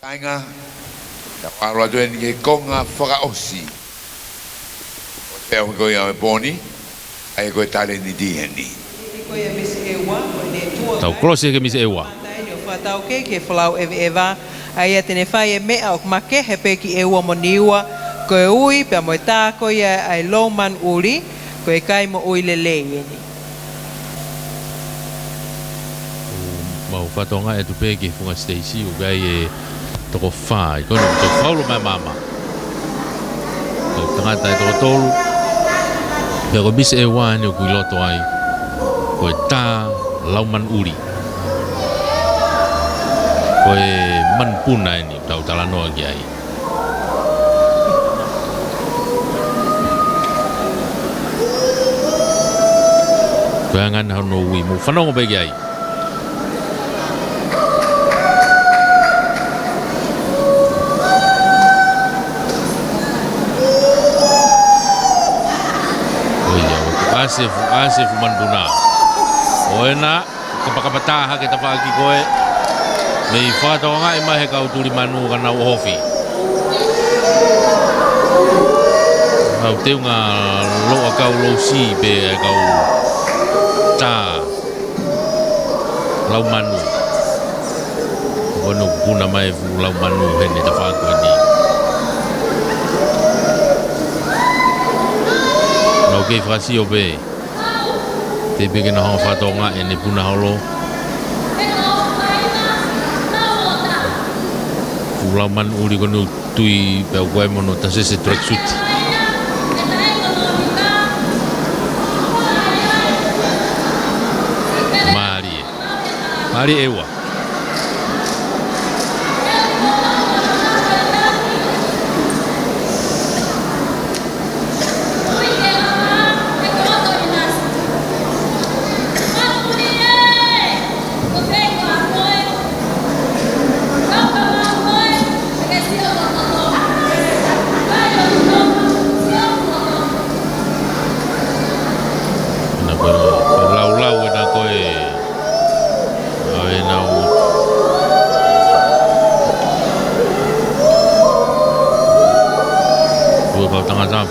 Ainga, ta waro atu e ni konga whakaosi. O te au koe au e poni, ai koe tale ni diheni. Tau klose ke misi ewa. Tau ke whalau ewa, ai a tene whai e mea o make he peki ewa mo niua, koe ui, pia moe tā koe ai loman uri, koe kai mo ui le eni. Mau whatonga e tu peki funga Stacey, u gai e toko whai, kono toko whaulo mai mama. Tau tangata e toko tolu, pia koe misi ewa ni o kui loto ai, koe tā lauman uri. Koe manpuna ini tau talanoa ki ai. Koe angan hano ui mu whanongo pe ki ai. Koe ia, asef manpuna. Oena, kapakapataha ke tawhaki koe. Mei whātaonga e mahe kau turi manu kana uhofi. Kau teunga loa kau lo si pe e kau tā lau manu. Kono puna mai fu lau manu hene ta whākua ni. Nau kei whakasi o pe. Te peke na hanga whātaonga e ne puna holo. Ulaman uri kono tui pe koe mono ta se tracksuit. Mari ewa.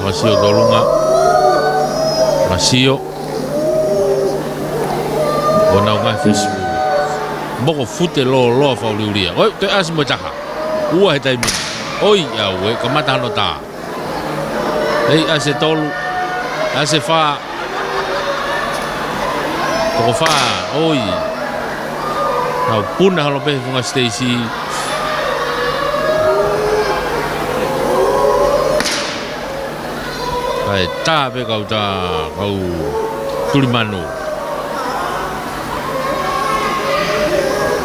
Rasio dolunga, rasio, ona unga fisu, boko fute lo fauliuria. Oi, te asimo taha, ua he taimi. Oi, ya we, kamata hano ta. Ei ase tolu, ase fa, toko fa, oi. Nau puna halo pehe funga Stacey. Kai tā pe kau turi manu.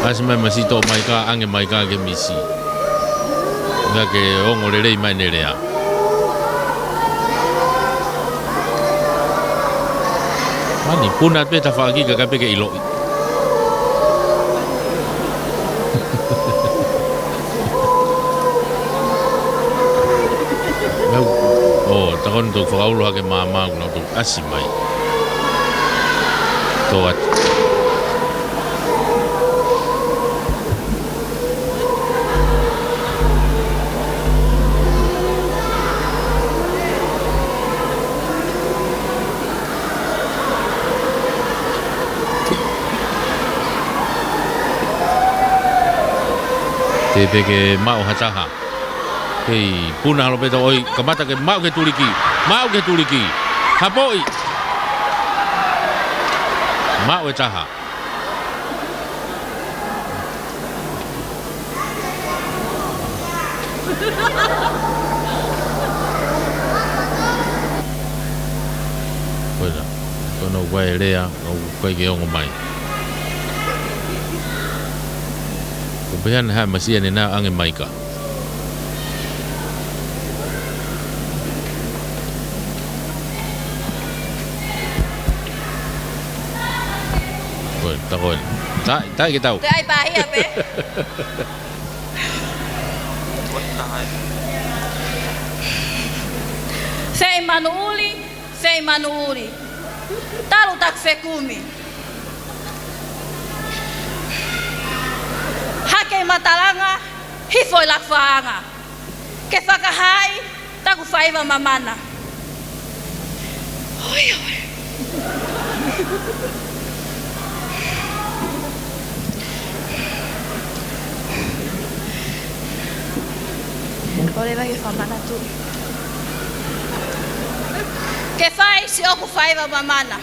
Asi mai masito mai ka ange mai ka ke misi. Nga ke ongo le rei mai nerea. Mani puna pe ta whaaki ka peke iloi. Takon tu whakaulu hake mama kuna tu asi mai. Tō atu. Te peke mau hataha. Hei, puna halo peta oi, kamata ke mau ke tuliki. Hapoi. Mau e taha. Koina, kono wai rea, au kai ke ongo mai. Kupehan ha masia ni na ange maika. Takon. Tak kita tahu. Te ai pahi ape. Sei manuuli. Talu takse kumi. Hake matalanga hifoi la whaanga. Ke whakahai, taku whaiva mamana. Oi, oi. Ole vai whamana tu. Ke whai si oku whaiva mamana.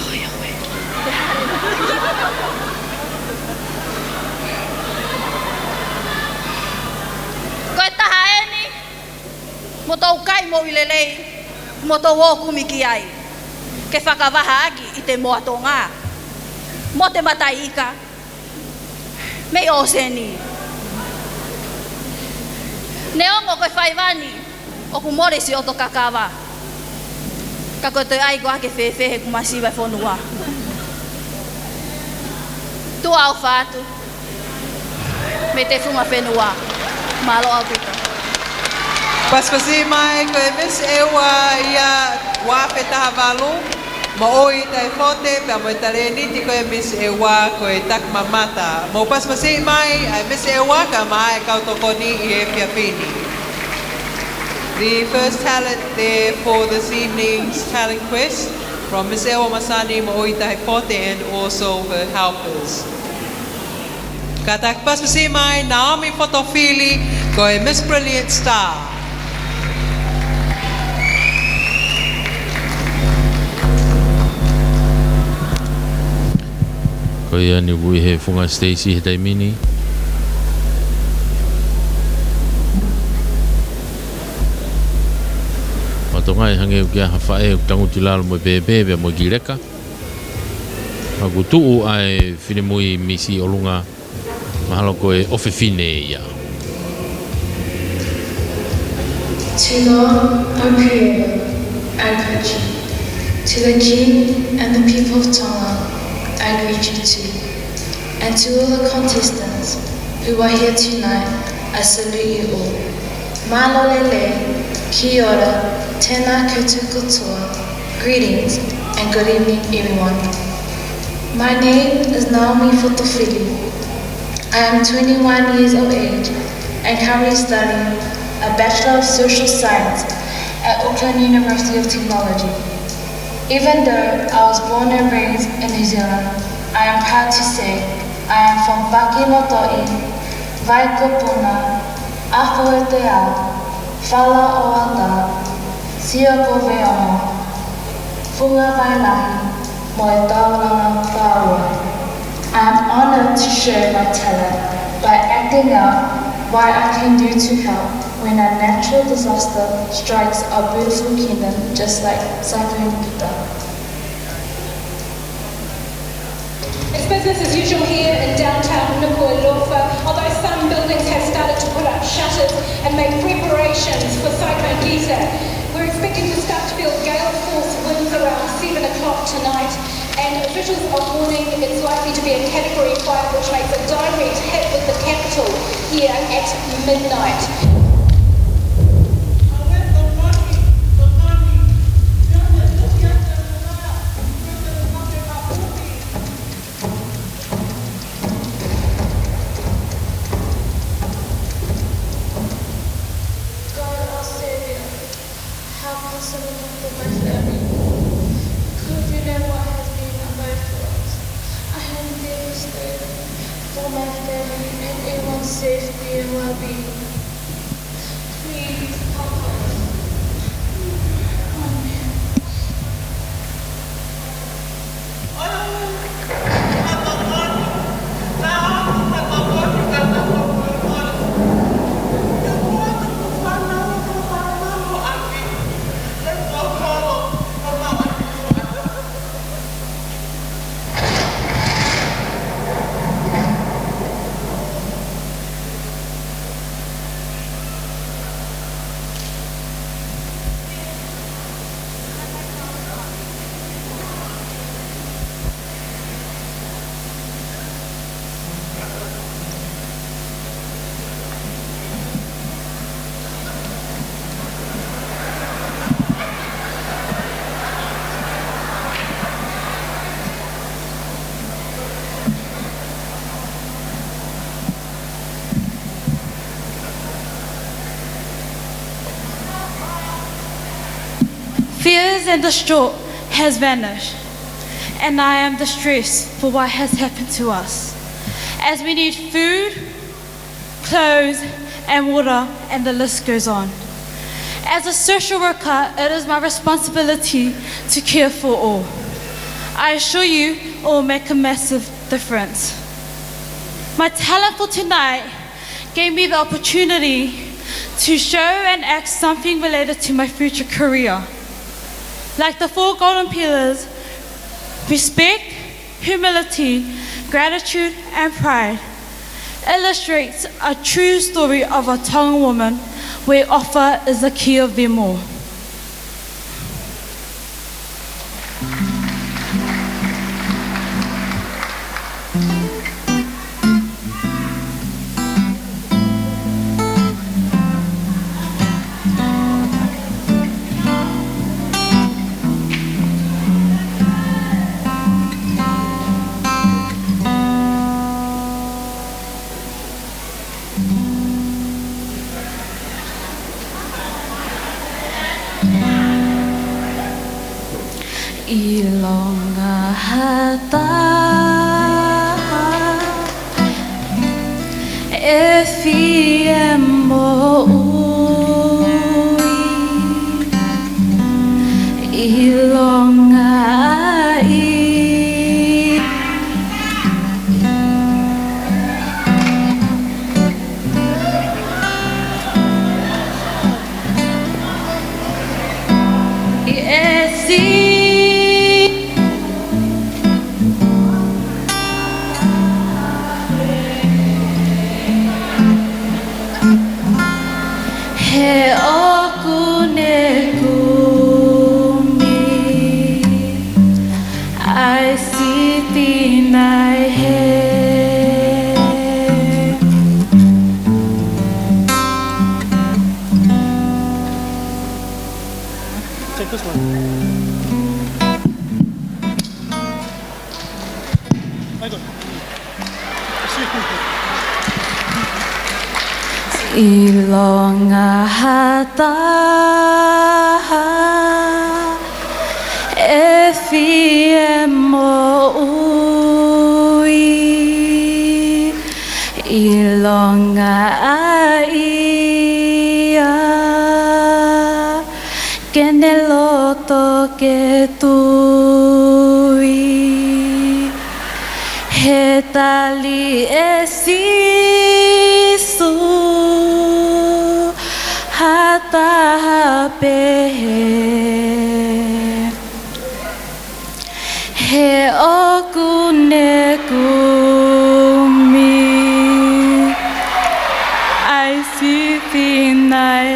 Oi, oi. Koe taha eni, mo tau kai mo ilelei, mo tau o kumiki ai. Ke whakawaha aki i te moa tō ngā. Mo te matai ika, mei o seni. Ne ongo koe whaiwani, o ku more si oto kakawa. Ka koe toi ai koe ake whewhehe ku masiwa whonua. Tu au whātu, me te whunga whenua, malo au pita. Paspasi mai ko e Miss Ewa ia wape taha walu. Ma oi tai fote pe mo tare niti ko e Miss Ewa ko e tak mamata. Mo paspasi mai ai Miss Ewa ka mai kau tokoni I e fiafini. The first talent there for this evening's talent quest from Miss Ewa Masani mo oi tai fote and also her helpers. Katak paspasi mai Naomi Fotofili ko e Miss Brilliant Star. Ko ia ni wui he whunga Stacey he taimini. Matonga hange ukia hawhae tangu tilalo mo bebe mo gireka. Maku tuu ai whinemui misi olunga mahalo ko e ofe fine ia. To Lord, our Creator, I greet you. To the King and the people of Tonga, I greet you too. And to all the contestants who are here tonight, I salute you all. Malolele, kia ora, tēnā koutou katoa, greetings and good evening everyone. My name is Naomi Fotofili. I am 21 years of age and currently studying a Bachelor of Social Science at Auckland University of Technology. Even though I was born and raised in New Zealand, I am proud to say I am from Pakinoto'i, Vaikopuna, Aho te Ao, Whala o Ata, Sioko Veomo, Funga Vailahi, mo e tauranga tāua. I am honoured to share my talent by acting out what I can do to help when a natural disaster strikes our beautiful kingdom, just like Cyclone Peter. It's business as usual here in downtown Nuku'alofa, although some buildings have started to put up shutters and make preparations for Cyclone Gita. We're expecting to start to feel gale force winds around 7 o'clock tonight, and officials are warning it's likely to be a Category 5, which makes a direct hit with the capital here at midnight. For my family and everyone's safety and well-being. Please help us. fears and distraught has vanished, and I am distressed for what has happened to us, as we need food, clothes, and water, and the list goes on. As a social worker, it is my responsibility to care for all. I assure you, it will make a massive difference. My talent for tonight gave me the opportunity to show and act something related to my future career. Like the 4 golden pillars, respect, humility, gratitude, and pride, illustrates a true story of a Tongan woman where offer is the key of them all. Ilonga hata e fie mo ui ilonga i e si he oku ne kumi ai si tinai he Take this one. Michael. Ilonga hata e fie mo ui ilonga ia kene loto ke tui he tali e sisu hata hapehe he oku ne kumi ai si tinai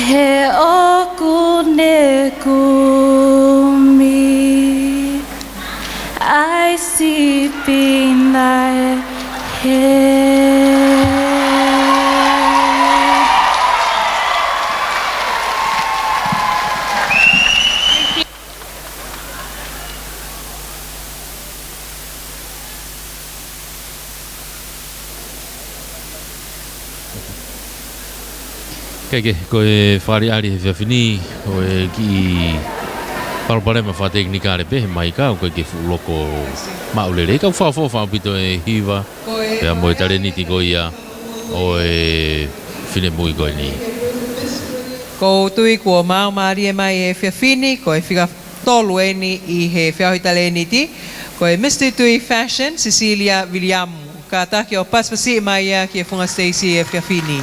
he oku ne kumi ai si tinai Keke, koe whare ari he whiawhini, koe ki parapare ma whateknika re pehe mai ka, koe ke loko maulere. Kau whawhawha pito e hiwa, pea moe tare niti koe ia, o e whine mui koe ni. Ko tui kua mau maari e mai e whiawhini, ko e whika tolu e ni i he whiawhitale niti, ko e Mr. Tui Fashion, Cecilia William, ka taki o paspasi mai ia ki e whunga Stacey e whiawhini.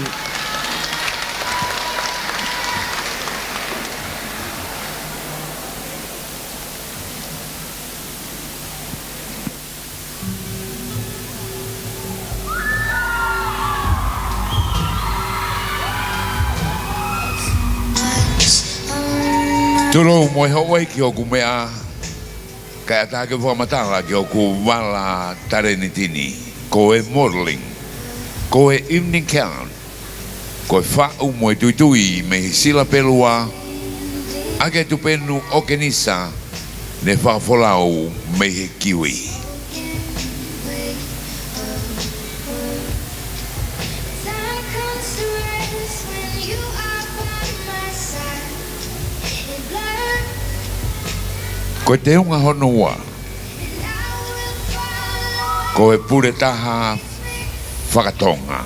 Turo mo hoi ki o kumea kai ata ke whamatala ki o ku wala tarenitini ko e modeling ko e evening gown ko e whau mo e tuitui me he sila pelua ake tu penu o kenisa ne whafolau me he kiwi. Time comes to rest when you Ko te unga honua. Ko e pure taha whakatonga.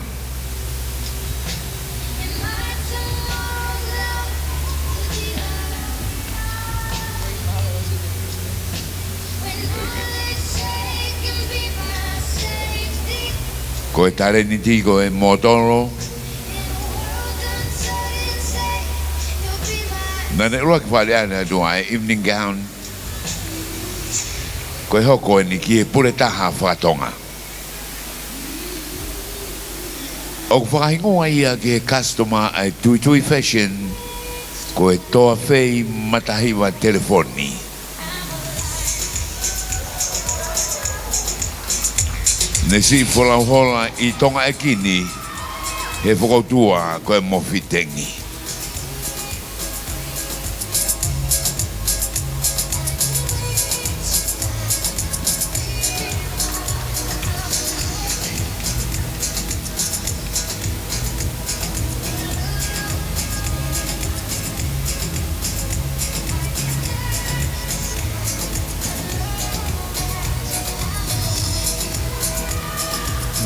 Ko e tareniti ko e motoro. Nane rua ki whare ana dua e evening gown. Ko e hoko e ni ki e pure taha whakatonga. O whakahingoa ia ki e customer ai Tui Fashion ko e toa whei matahiwa telefoni. Nesi hola I tonga e kini he whakautua ko e mowhitengi.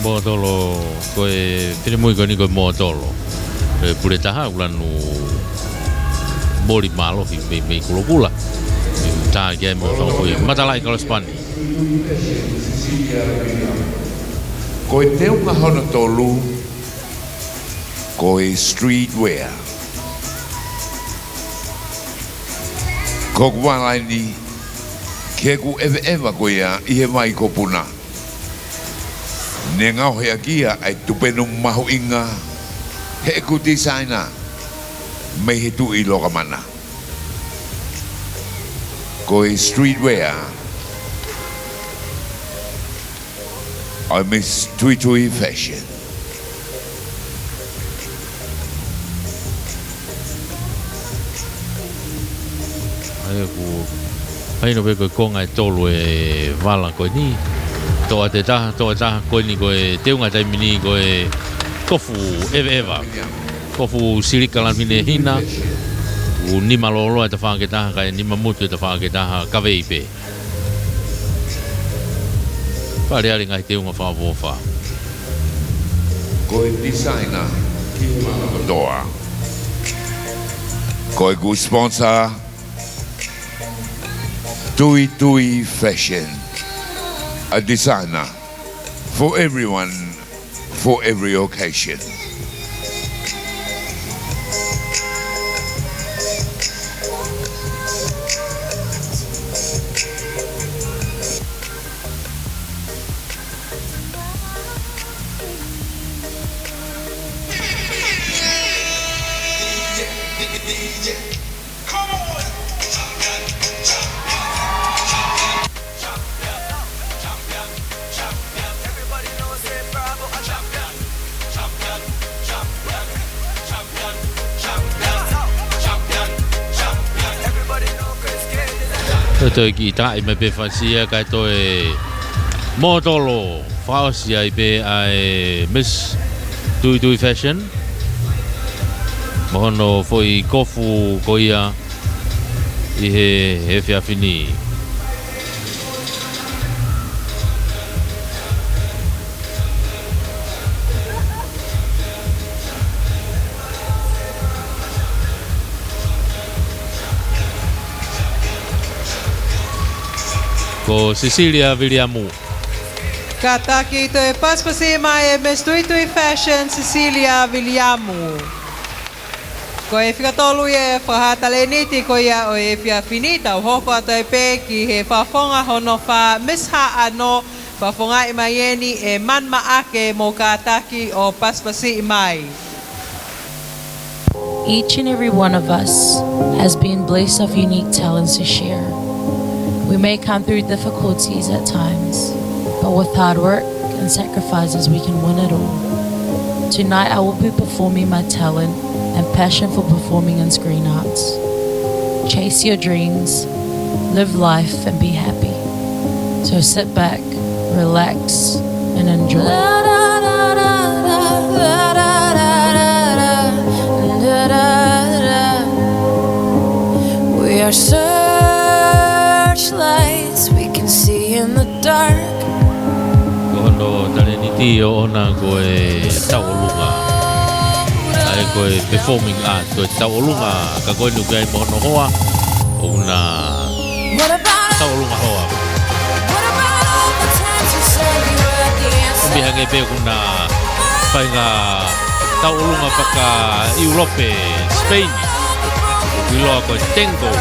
Motolo ko e pere moi ko ni ko motolo e pure taha ulanu mori malo hi me kulokula ta ge mo so ko matalai ko spani Ko e te unga hono tolu ko e streetwear. Ko kuwalaini ke ku eva ko ia I he mai ko puna. Ne ngau hea kia ai tupenu mahu inga he ku designer me he tu I loka mana. Ko e streetwear I miss Tui Fashion. ai no be ko konga e tolu e vala ko ni to te taha ko ni ko e te unga taimini ko e kofu eva kofu silika la mine hina u nima lolo e te whaake taha kai nima mutu e te whaake taha kawei pe pare ari ngai te unga whaawofa Ko e designer ki doa. Ko e gu sponsor Tui Fashion. A designer for everyone, for every occasion. Toi ki tai me pe fasia kai toi motolo fasia I be ai Miss Tui Fashion mohono foi kofu koia I he fiafini ko Cecilia Viliamu. Kataki to e paspasima e Miss Tui Fashion Cecilia Viliamu. Ko e whikatolu e whahatale niti ko ia o e whia finita o hoko ato e pe ki he whafonga hono wha misha ano whafonga I maieni e manma ake mo kataki o paspasi mai. Each and every one of us has been blessed of unique talents to share. We may come through difficulties at times, but with hard work and sacrifices we can win it all. Tonight I will be performing my talent and passion for performing in screen arts. Chase your dreams, live life and be happy. So sit back, relax and enjoy. We are searched in the dark. Kono taleniti o ona koe taolunga. Ai koe performing art koe taolunga ka koe nu kai mono hoa o una taolunga hoa. Bihange pe kuna painga taolunga paka Europe, Spain. Wiloa koe tango.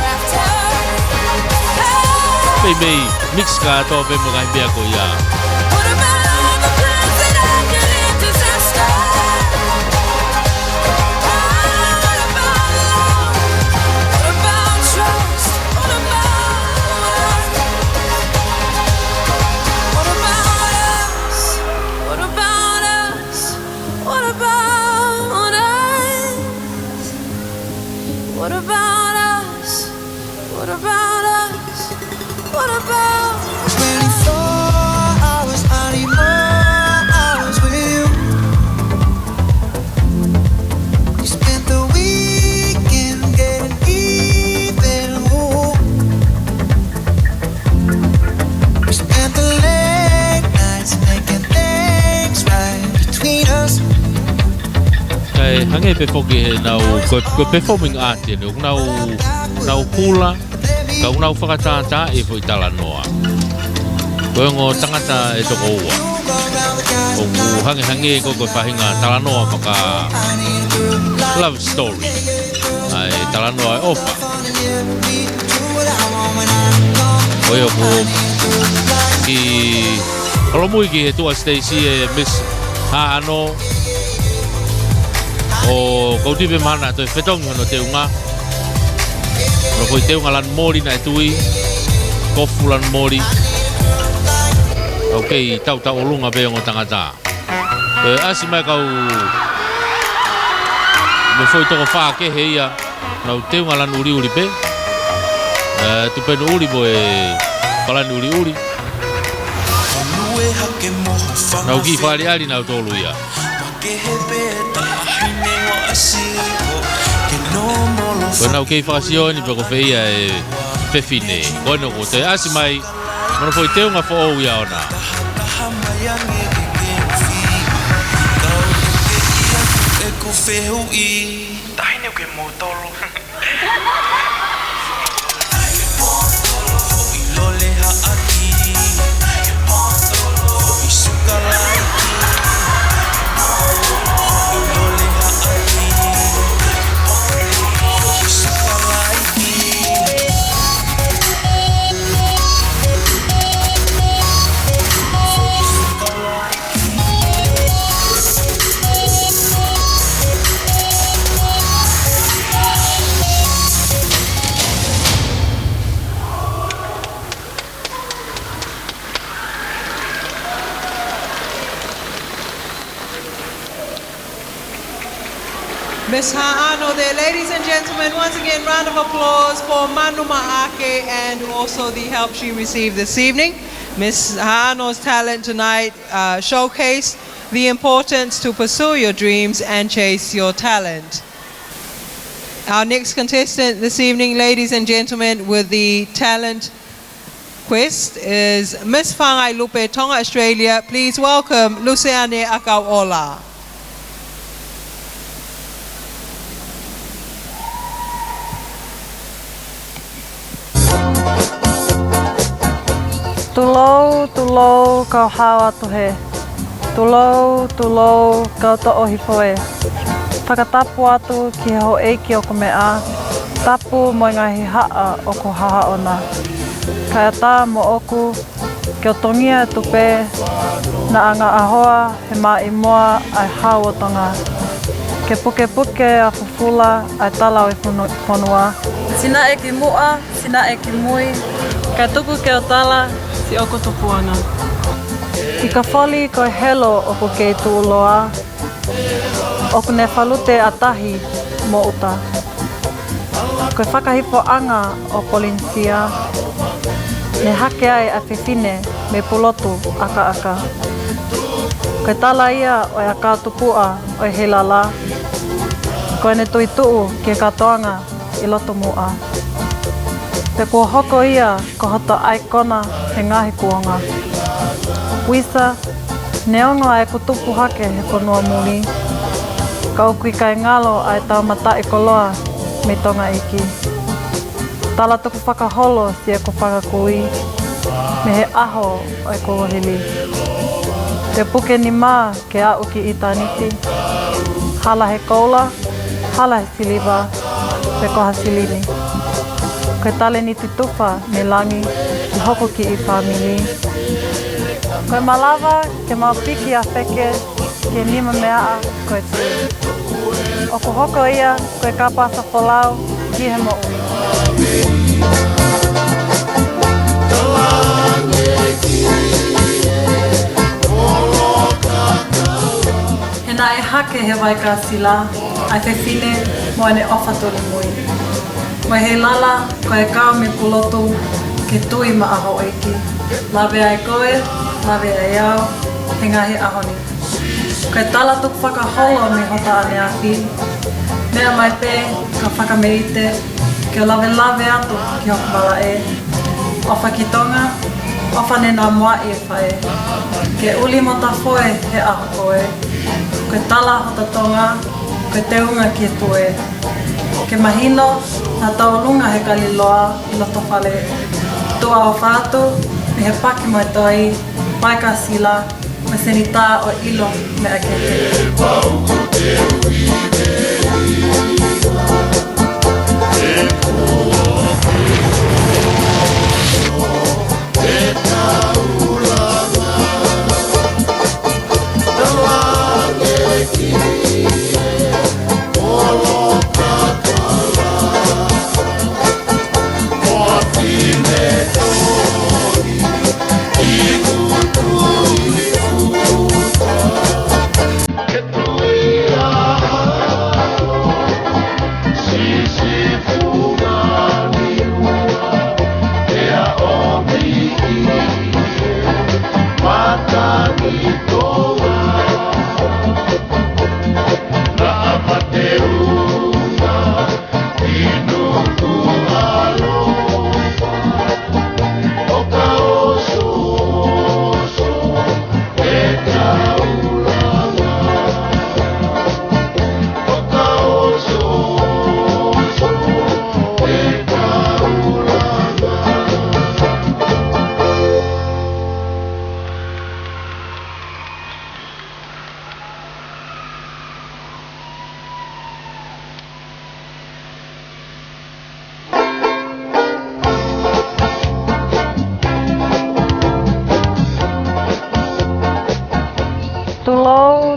Pei mix ka to pe mo kai bia ko ya. What about us? What about us? What about 24 hours, I need more hours with you. You spent the weekend getting even. Ooh. We spent the late nights making things right between us. Kai hange pe foki he nau ko performing art ni nau kula ka nau whakatata e fo itala noa. Ko ngo tangata e toko ua. O ku hange ko whahinga tala noa maka love story. Ai tala noa e ofa. Ko yo ku ki holomui ki he tua Stacey e Miss Haano o kautipe mana to fetong no te unga no ko te unga lan mori na tui ko fulan mori okay tau olunga be ngo tangata asima kau me foi to fa ke heia no te unga lan uri pe tu pe no uri boe palan uri no ki fali ali na to luia Bueno, ok, faccioni per feia e fefine. Bueno, te asimai, non puoi te una fo ya ona. Eko feu I tahine ke motolo. Ilole ha aki. Isuka lai. Miss Ha'ano there. Ladies and gentlemen, once again, round of applause for Manu Ma'ake and also the help she received this evening. Miss Ha'ano's talent tonight showcased the importance to pursue your dreams and chase your talent. Our next contestant this evening, ladies and gentlemen, with the talent quest is Miss Whangai Lupe, Tonga, Australia. Please welcome Luciane Akauola. Tulou kau hawa tuhe. Tulou kau to ohipoe. Whakatapu atu ki ho eiki o ko mea. Tapu mo ngahi haa o ko haha ona. Kaya tā mo oku ki o tongia e tupe na anga ahoa he mā imoa ai haotonga. Ke puke a fufula ai talau e whanua. Sina e ki mua, sina e ki mui. Ka tuku ke o tala si oko tupuana. I ka whali koe helo o ko kei tūloa. O ko ne whalute atahi mo uta. Koe whakahipo anga o Polinsia. Ne hake ai a whiwhine me pulotu aka. Koe tala ia o a ka tupua o he lala. Koe ne tui tuu ki katoanga I loto mua. Te kua hoko ia ko hota ai kona he ngahi kuonga. Wisa, neongo ai ku tupu hake he konua muni. Ka ukui kai ngalo ai tau mata e koloa me tonga iki. Tala tuku whakaholo si e ku whakakui, me he aho ai ko hili. Te puke ni mā ke a uki i taniti. Hala he koula, hala he siliva, pe koha silini. Koe tale ni te tuwha me langi i hoko ki i whamini. Koe malawa ke mau piki a wheke ke nima mea a koe tui. O ko hoko ia koe kapasa wholau ki he mo ui. He nā e hake he waika sila, ai whiwhine mo ane ofa tolu mui. Mai he lala, koe kao me pulotu ke tui ma aho eiki. Lawe ai koe, lawe ai au, he ngahi ahoni. Koe tala tuku whakaholo me hota ane a whi. Mea mai pē, ka whakamerite, ke o lawe atu ki hoku wala e. Ofa ki tonga, ofa ne nā mua i e whae. Ke uli mo ta whoe he aho koe. Koe tala hota tonga, koe te unga ki e tue. Ke mahino, nā taurunga he kaliloa i loto whale. Tua o whātu, me he paki mai toi, paika sila, me senita o ilo me a kete.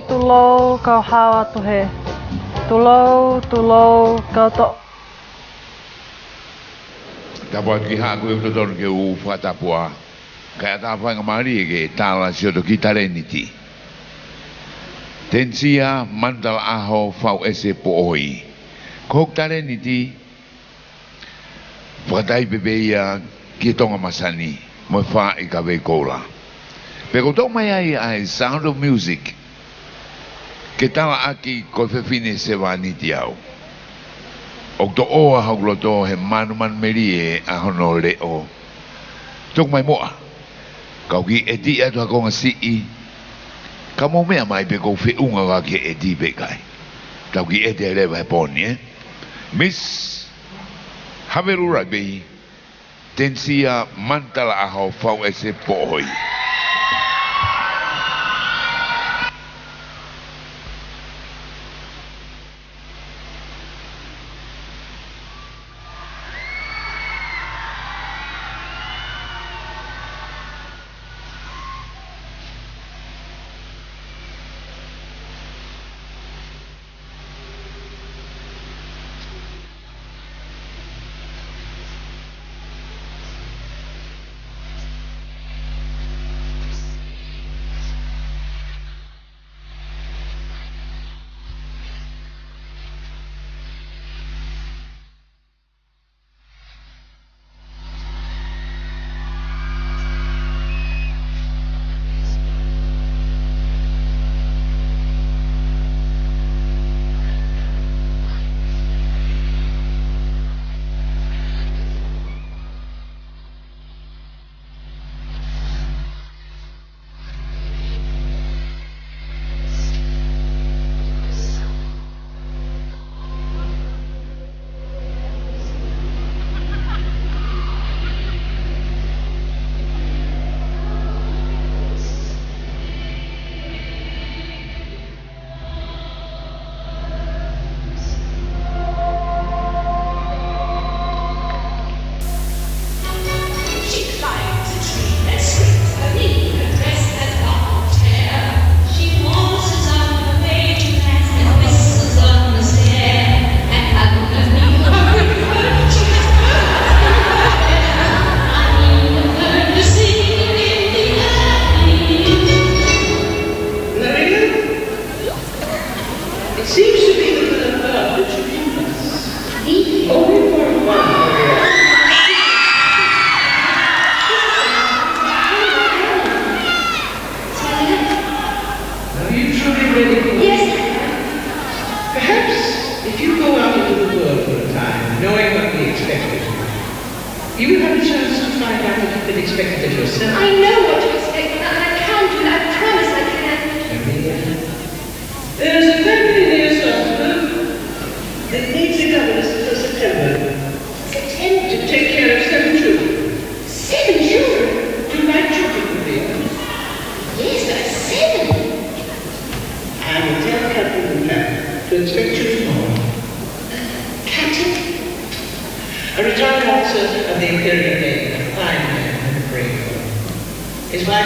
Tulou kau hawa tuhe. Tulou kau to. Tapua ki haku e utotoru ke u whatapua. Kaya tāwhanga maari e ke tāla sioto ki tareniti. Tensia mandala aho whau ese po oi. Kok tareniti whatai pepe ia ki tonga masani mo wha i ka wei koula. Peko tau mai ai Sound of Music. Ke tala aki ko whewhine se wāniti au. O to oa hauloto he manuman merie a hono leo. Tok mai moa. Kau ki e ti atu hakonga si i. Ka mo mea mai pe kou whiunga ka ke e ti pe kai. Tau ki e te rewa he poni Miss Haverura behi. Tensia mantala aho whau e se pohoi.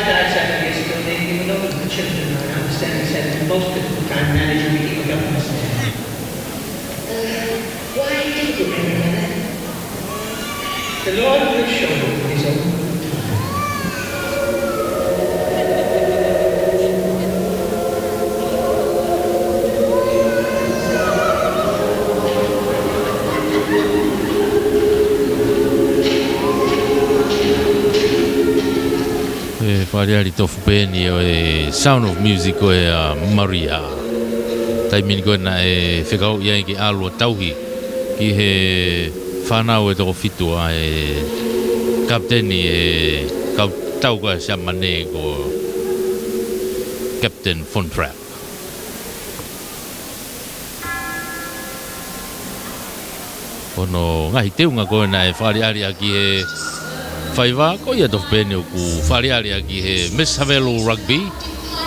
died 7 years ago, they were known for children, I understand he said the most difficult time managing the evil government. Why did you bring him there? The Lord will show you his own. Whareari tofu pēni o Sound of Music o Maria. Taimini koe na whekau iai ki alua tauhi ki he whanau e toko fitu a kapteni kau tau koe sa mane ko Captain Von Trapp. Ono ngahi teunga koe na whareari a ki he Whaiwa, ko ia tofu pēne o ku whareari aki he Miss Havelo Rugby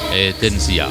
e Tensia.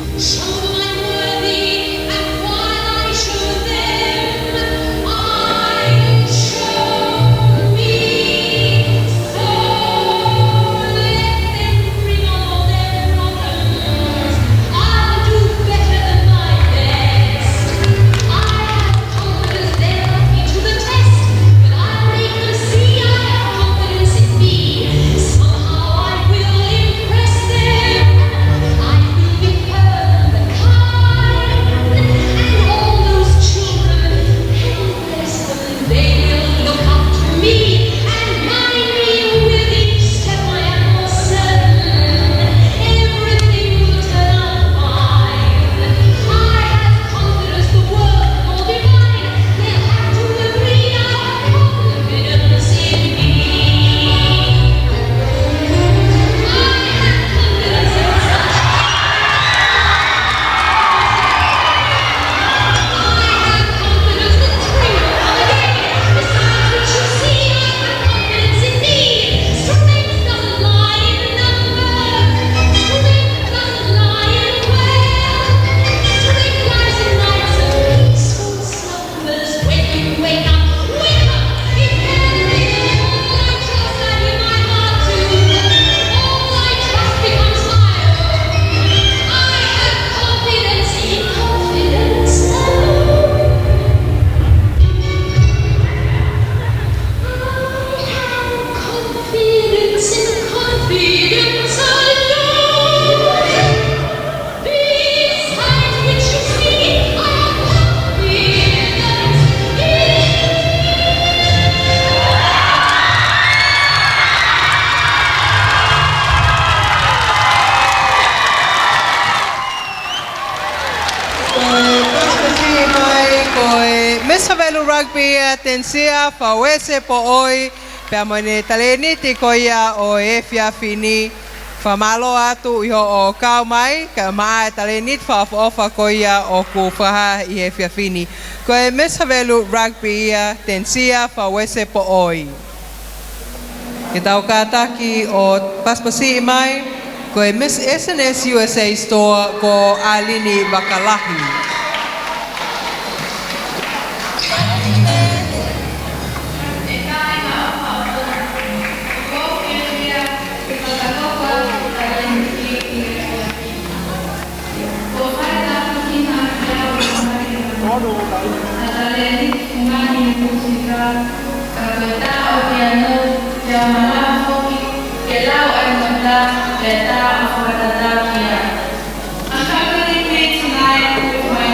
Miss Havelo Rugby Tensia Fawese po oi Pamone taleniti ko ia o efia fini famalo atu iho o kaumai ka mai talenit fa ofa ko ia o ku faha i efia fini ko Miss Havelo Rugby Tensia Fawese po oi kita ukataki o paspasi mai ko Miss SNS USA Store ko Alini Bakalahi. I'm accompanying me tonight with my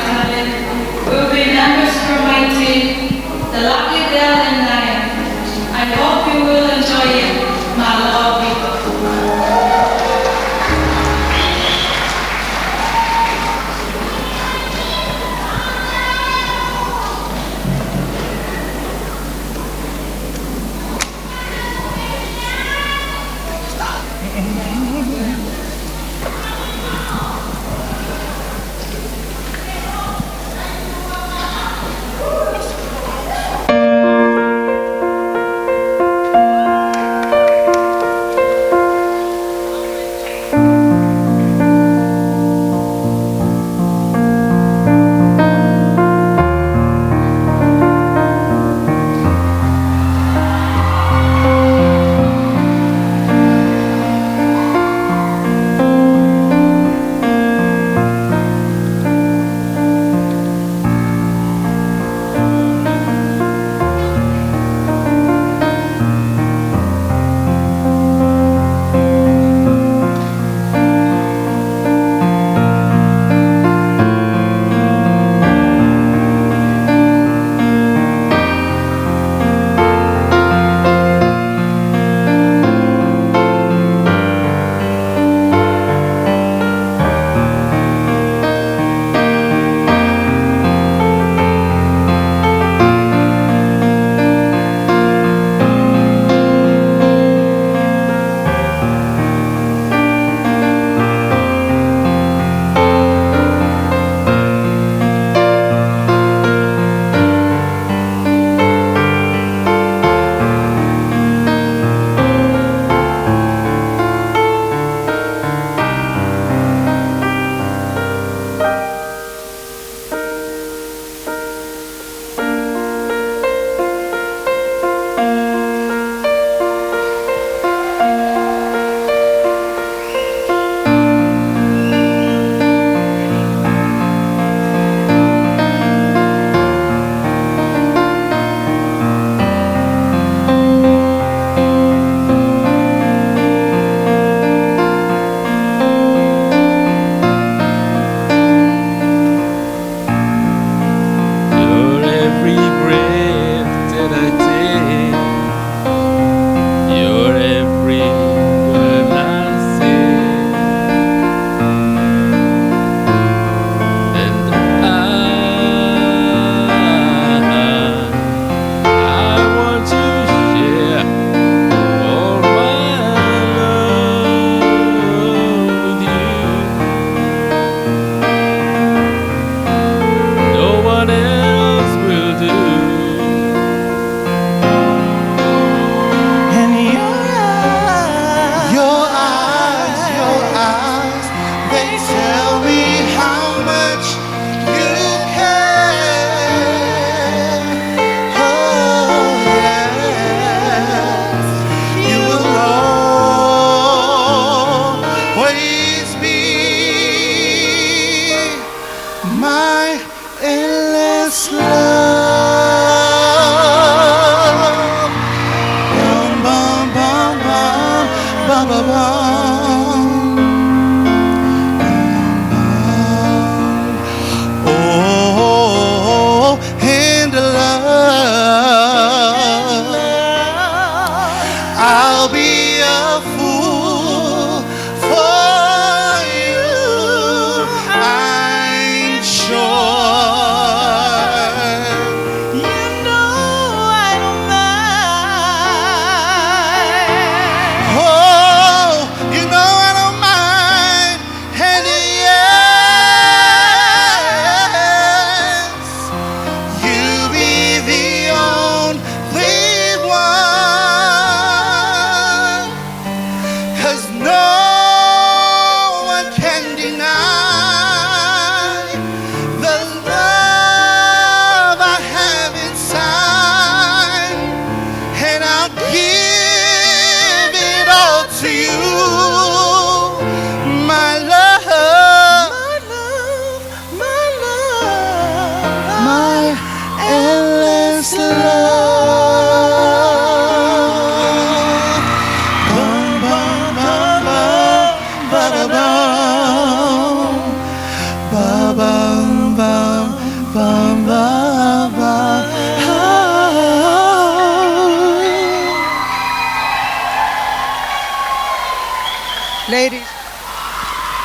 Ladies.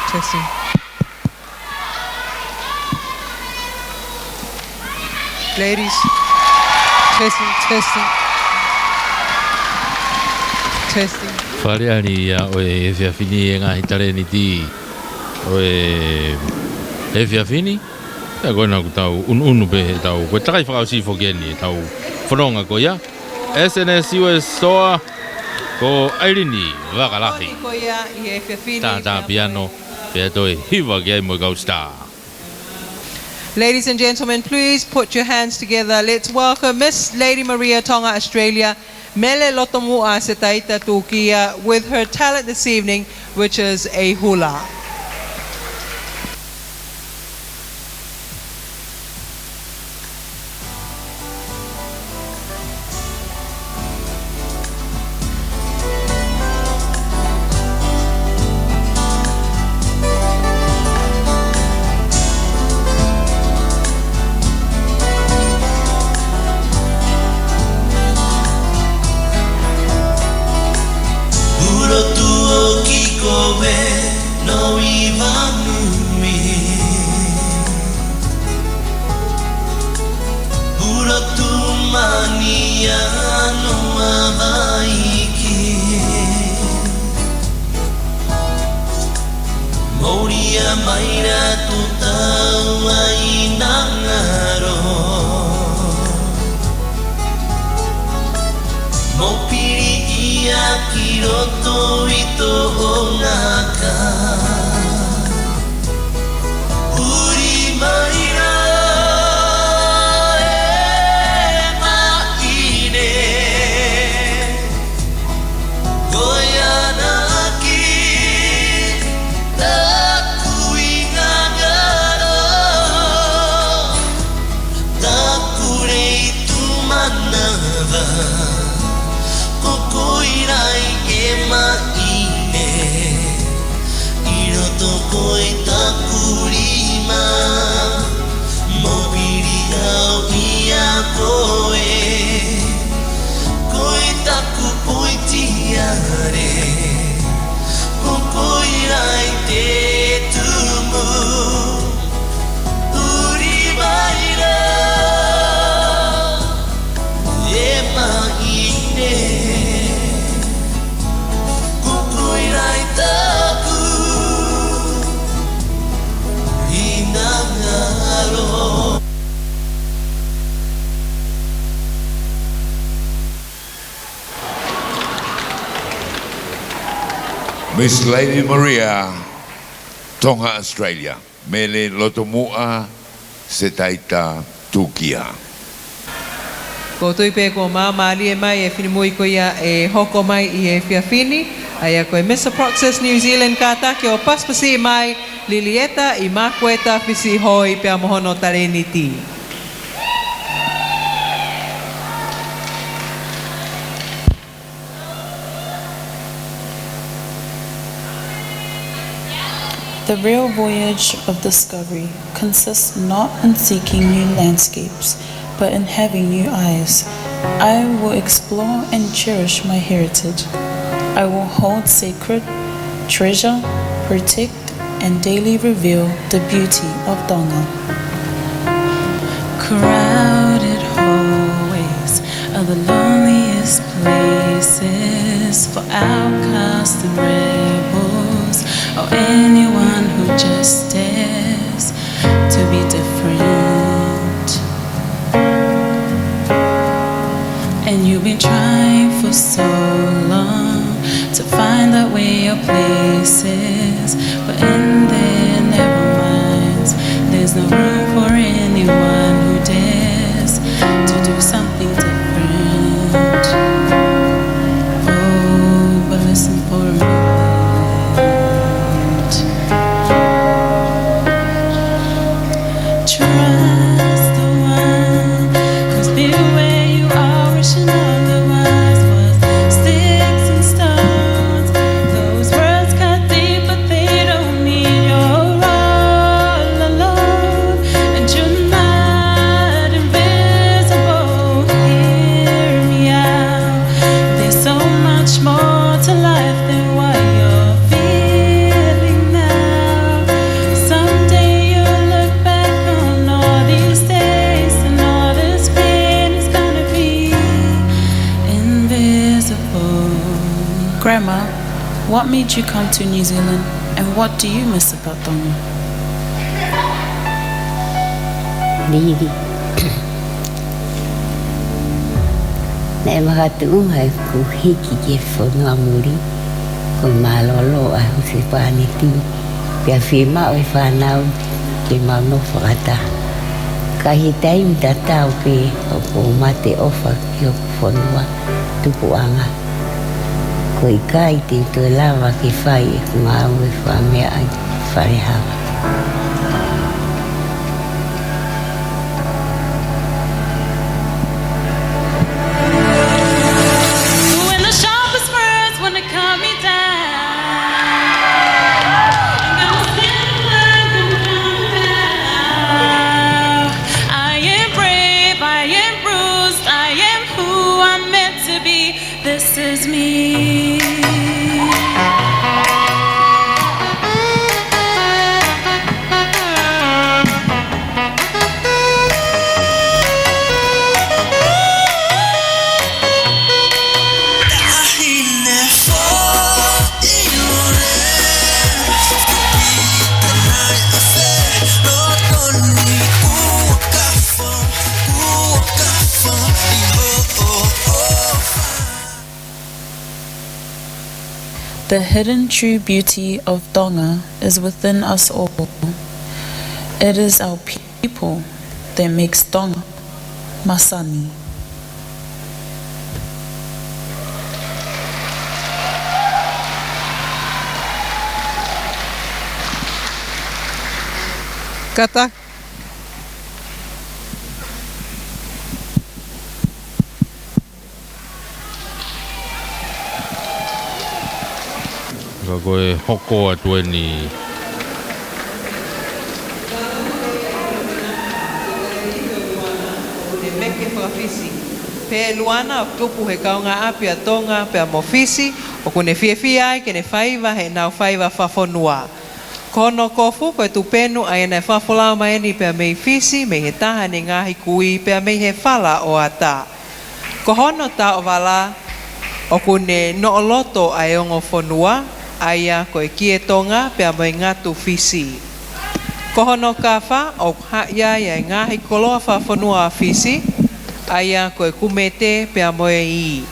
Testing. Ladies. Testing, testing. Testing. Whare ani ia o e whiawhini e ngā hitare ni ti o e whiawhini. Ia koe nā ku tau unu pe he tau. Koe takai whakausi whokeni e tau whanonga ko ia. SNS US Store ko Airini Wakalahi. Tā piano pe toi hiwa ki ai mo kau star. Ladies and gentlemen, please put your hands together. Let's welcome Miss Lady Maria Tonga, Australia, Mele Lotomua se taita Tukia, with her talent this evening, which is a hula. Miss Lady Maria Tonga, Australia, Mele Lotomua se taita Tukia. Ko tui pe ko māmāli e mai e whinimui ko ia e hoko mai I e whiawhini. Aia koe Mr. Proxys New Zealand kātake o paspasi mai Lilieta I Makueta whisi hoi pia mohono tareniti. The real voyage of discovery consists not in seeking new landscapes, but in having new eyes. I will explore and cherish my heritage. I will hold sacred, treasure, protect, and daily reveal the beauty of Tonga. Crowded hallways are the loneliest places for outcasts and rebels, or anyone who just dares to be different. And you've been trying for so long to find that way your places, but in their never minds, there's no room for anyone who dares to do something different. Oh, but listen for a moment. Trust the one who's been where you are, wishing otherwise was sticks and stones. Those words cut deep. What made you come to New Zealand, and what do you miss about Tonga? Riri. Nei mahatuunga ku hiki ke whanua muri, ko malolo a huse whaneti, pia whima o whanau ke mauno whakata. Kahi taimi tatau pe o ko mate ofa ki o whanua tupuanga. Ko I kai te tue lava ke whai e ku ngā ue whamea ai wharehawa. This is me. The hidden true beauty of Tonga is within us all. It is our people that makes Tonga Masani. Kata. Ka koe hoko atu ni Meke whakawhisi. Pe luana o tupu he kaunga api a Tonga pe a mofisi o kune whiewhi ai ke ne whaiva he nau whaiva whawhonua. Kono kofu koe tupenu ai nei whawholau mai ni pe a mei whisi mei he taha ni ngahi kui pe a mei he whala o a tā. Ko hono tā o wala o kune no loto ai ongo whonua aia koe kie Tonga pe a mei ngatu whisi. Ko hono ka wha o haia ia ngahi koloa whawhonua a whisi aia koe kumete pe a moe I.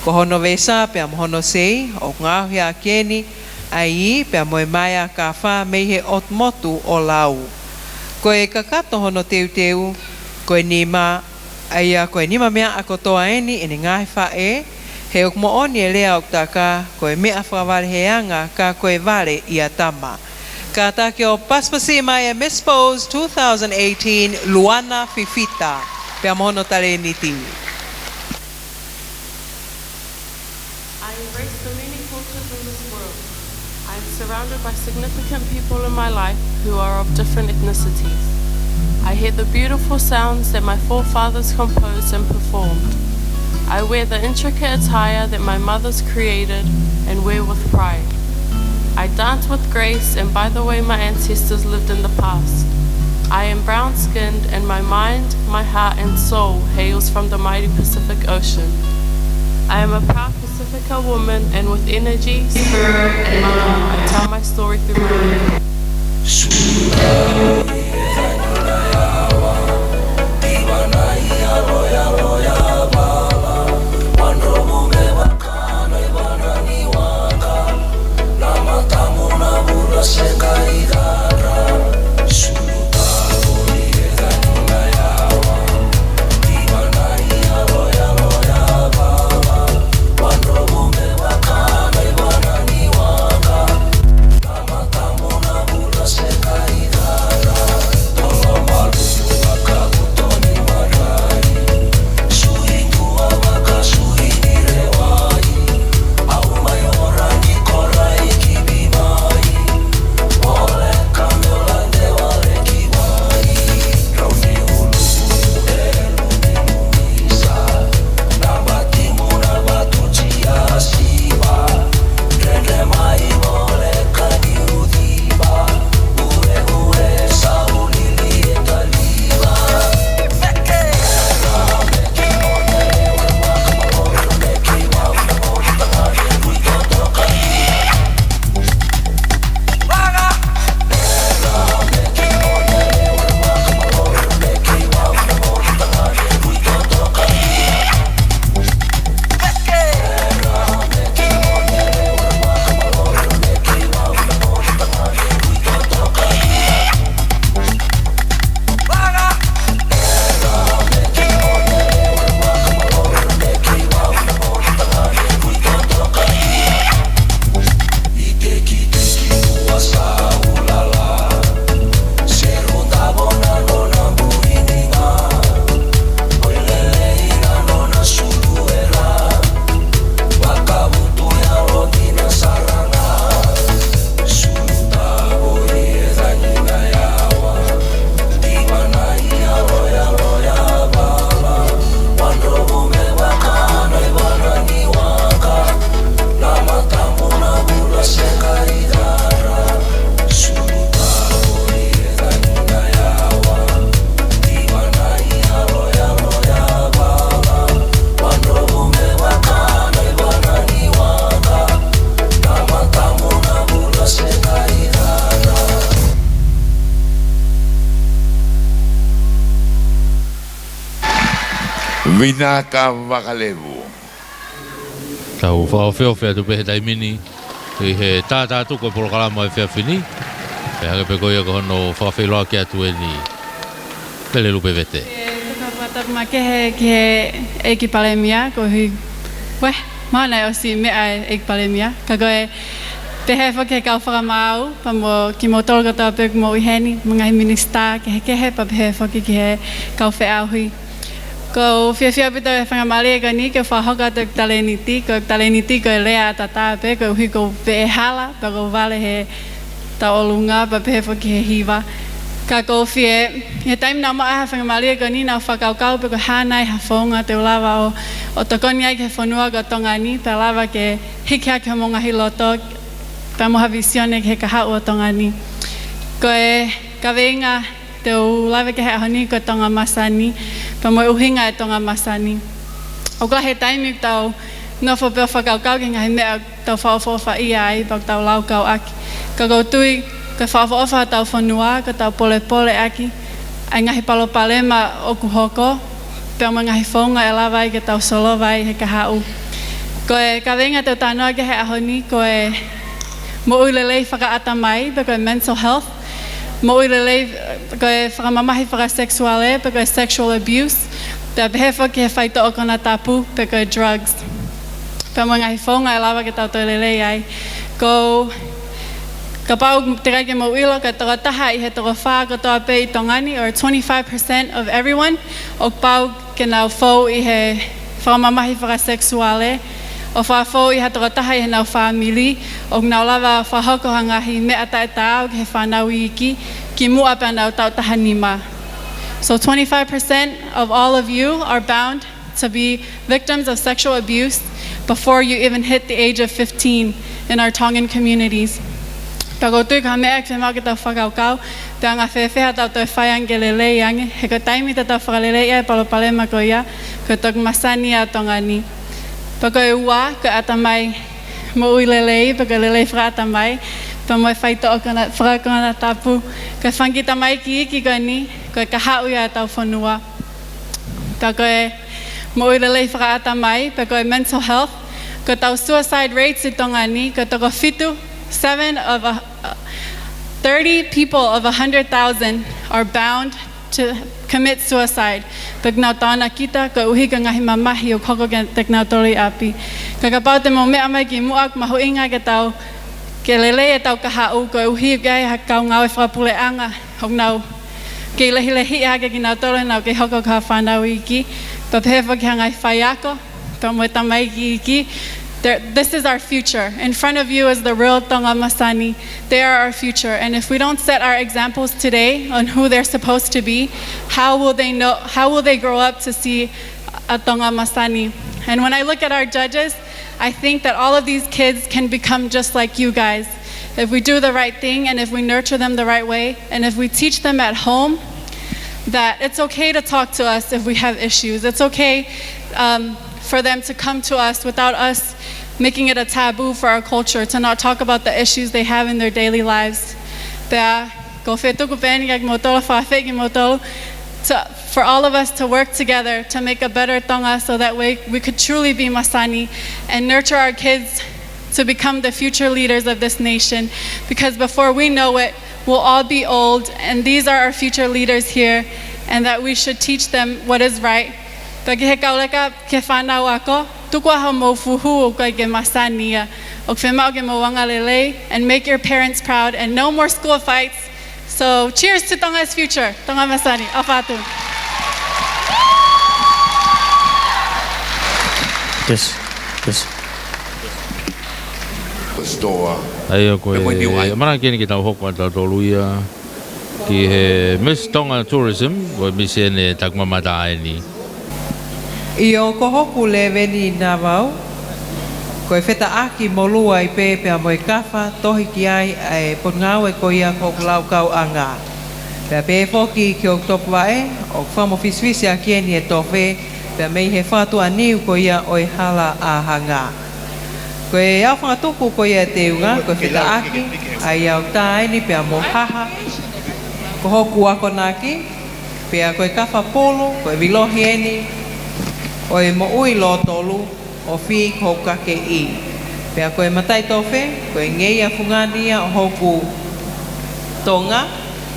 Ko hono vesa pe a mohono sei o ngahi a keni ai I pe a moe maia ka wha mei he otmotu o lau. Koe kakato hono teu teu koe nima aia koe nima mea a kotoa eni ene ngahi wha he ok mo oni e lea ok taka koe mea whaware heanga ka koe vare I a tama. Ka take o Paspasi mai Miss Pose 2018 Luana Fifita. Pe amono tale niti. I embrace the many cultures in this world. I am surrounded by significant people in my life who are of different ethnicities. I hear the beautiful sounds that my forefathers composed and performed. I wear the intricate attire that my mothers created and wear with pride. I dance with grace and by the way my ancestors lived in the past. I am brown-skinned and my mind, my heart and soul hails from the mighty Pacific Ocean. I am a proud Pacifica woman and with energy, spirit and mind I tell my story through my music. Vinaka Vakalevu. Tau whao whea tu pehe taimini. I he tātā tuko polokalama e whea whini. Pe hake pe koia ko hono whawhiloa ki atu e ni. Pele lupe vete. Ma ke e ki palemia ko hui. Weh, mana o si mea e ki palemia. Ka koe pehe whake kau whakamau. Pa mo ki mo tolo katoa peku mo iheni. Mga minista ke he pa pehe whake ki he kau whea hui. Ko whiawhia pito e whangamali e ni ke whahoka te taleniti. Ko taleniti ko e lea tata pe ko hui ko pe e hala. Pa ko vale he ta olunga pa pehe whake he hiva. Ka ko fie, he taim nā maa whangamali e ni nā whakaukau pe ko hānai ha whaunga te ulawa o tokoni ai ke whanua ko tonga ni. Pe lawa ke hikea ke mo ngahi loto. Pe moha visione ke kahau o tonga ni. Ko e ka veinga te ulawa ke he ahoni ko tonga masani. Pa mo uhinga e tonga masani. O ka he taimi tau no whapea whakaukau ke ngahi mea tau whaofofa ia ai pa tau laukau aki. Ka tui ka whaofofa tau whanua, ka tau pole pole aki. Ai ngahi palopalema o kuhoko. Pea mo ngahi whaunga e lawai ke tau solo vai he ka hau. Ko e ka venga tau tānoa ke he ahoni ko e mo uilelei whakaata mai pa ko e mental health. Mo uilelei ko e whakamamahi whakasexuale pa ko e sexual abuse. Pea pehe whaki he whaito o kona tapu pa ko e drugs. Pea mo ngahi whaunga e lawa ke tau toilelei ai. Ko ka pau te kai ke mo uilo ka toka taha i he toka whaa ka toa pe i tongani or 25% of everyone. O pau ke nau whau i he whakamamahi whakasexuale. O whafo i hato taha i he nau whamili, o nau lawa whahoko hangahi mea tae tau ke he whanau iki, ki mua pia nau tau taha nima. So 25% of all of you are bound to be victims of sexual abuse before you even hit the age of 15 in our Tongan communities. Pia ko tui ka mea ke mau ke tau whakaukau, pia ngā whewheha tau tau whaiangelelei ange, he ka taimi tau whakalelei ai palopalema ko ia, ko tok masani a tongani. Pa ko e ua, ko ata mai mo uilelei, pa ko lelei whakata mai, pa mo e whaito o whakakona tapu. Ko e whangita mai ki iki ko ni, ko e ka hau ia tau whanua. Pa ko e mo uilelei whakata mai, pa ko e mental health, ko tau suicide rates i tonga ni, ko toko fitu, 30 people of 100,000 are bound to commit suicide. Pag nau tāna kita, ka uhi ka ngahi mamahi o koko te nau tori api. Ka ka pau te mo mea mai ki muak mahu inga ke tau, ke lele e tau ka hau, ka uhi gai ha kau ngau e whapule anga, hok nau, ke lehi lehi hake ki nau tolo nau ke hoko ka whanau iki, pa pehewa ki hangai whaiako, pa mo e tamai ki iki. This is our future. In front of you is the real Tonga Masani. They are our future. And if we don't set our examples today on who they're supposed to be, how will they grow up to see a Tonga Masani? And when I look at our judges, I think that all of these kids can become just like you guys. If we do the right thing and if we nurture them the right way, and if we teach them at home that it's okay to talk to us if we have issues. It's okay for them to come to us without us making it a taboo for our culture, to not talk about the issues they have in their daily lives. For all of us to work together to make a better Tonga so that way we could truly be Masani and nurture our kids to become the future leaders of this nation. Because before we know it, we'll all be old and these are our future leaders here, and that we should teach them what is right. Pagi he kauleka ke whanau ako, tukua ha mo fuhu o kai ke masania, o ke whemau ke mo wanga lelei, and make your parents proud, and no more school fights. So cheers to Tonga's future, Tonga Masani, afatu. Yes. Stoa. Ai ko e mana kini ki tau hoko tau toluia ki he Miss Tonga Tourism o Miss ene takmamata ni. I o kohoku le veni nā wau, ko e wheta aki molua i pēpea mo e kawha, tohi ki ai e pongau e ko ia ko lau kau a ngā. Pea pē whoki ki o topu wae, o whamo fiswisi a kieni e tofe, pea mei he whātua niu ko ia o e hala a hanga. Ko e au whangatuku ko ia te unga, ko e wheta aki, ai au tāini pea mo haha, ko hoku ako naki, pea ko e kawha polo, ko e vilohi eni, o e mo ui lo tolu o fi hoka ke I. Pea koe matai tofe, koe ngei a fungania o hoku tonga,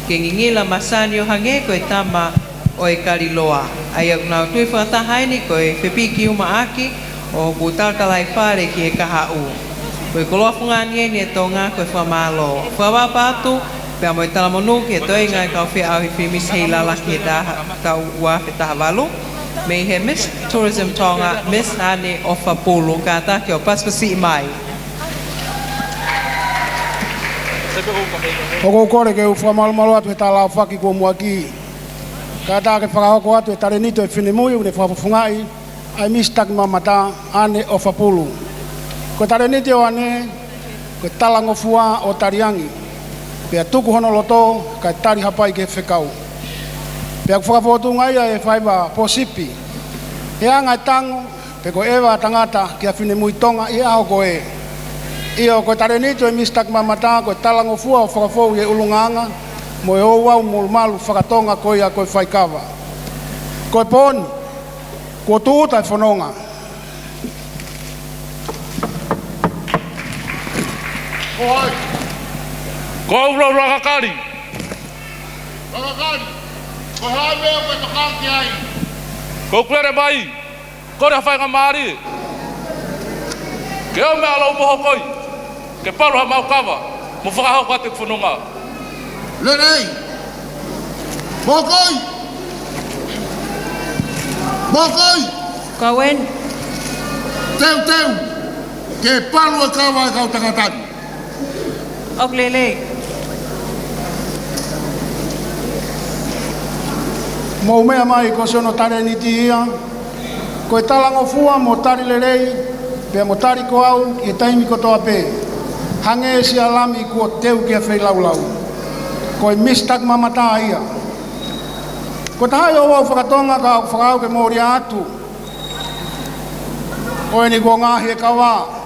ke ngingila masani o hange koe tama o e kariloa. Ai au nau tui whatahaini koe whepiki uma aki o hoku taltalai whare ki e kaha u. Koe koloa fungania ni e tonga koe whamalo. Whawapatu, pea mo e talamonu ki e toinga e kau whi au hi whimis hei lala ki e tau ua whetaha walu. Mei he Miss Tourism Tonga, Miss Hane Ofapulu, ka take o Paspasi mai. Oko kore ke ufa malumalo atu e tala whaki kua muaki. Ka take whakahoko atu e tare nito e whinemui une whafungai ai Miss Takmamata Hane Ofapulu. Ko tare nito o ane, ko talango fua o tariangi. Pea tuku hono loto, ka tari hapai ke whekau. Pea whakafotu ngai e whaiva posipi. E anga tango, pe ko ewa tangata ki a whine mui tonga I aho ko e. Io ko tare nito e Miss Takmamata ko talango fua o whakafou e ulunganga, mo e ouau mulmalu whakatonga ko ia ko e whaikawa. Ko e poni, ko tuuta e whanonga. Ko hai. Ko ura rakakari. Rakakari. Ko hai mea koe takaki ai. Ko klere mai. Ko rea whainga maari. Ke o mea lau moho koi. Ke paru ha mau kawa. Mo whakahau ka te whanonga. Lerei. Moho koi. Moho koi. Kawen. Teu. Ke paru e kawa e kau tangatani. Ok lele. Mo mea mai ko sono tare ni tia. Ko e talango fua mo tari lerei, pea mo tari ko au ki e taimi ko toa pe. Hange si alami ko teu ki a whei laulau. Ko e Miss Takmamata ia. Ko tahai o wau whakatonga ka whakau ke moria atu. Ko e ni ko ngahi e kawa.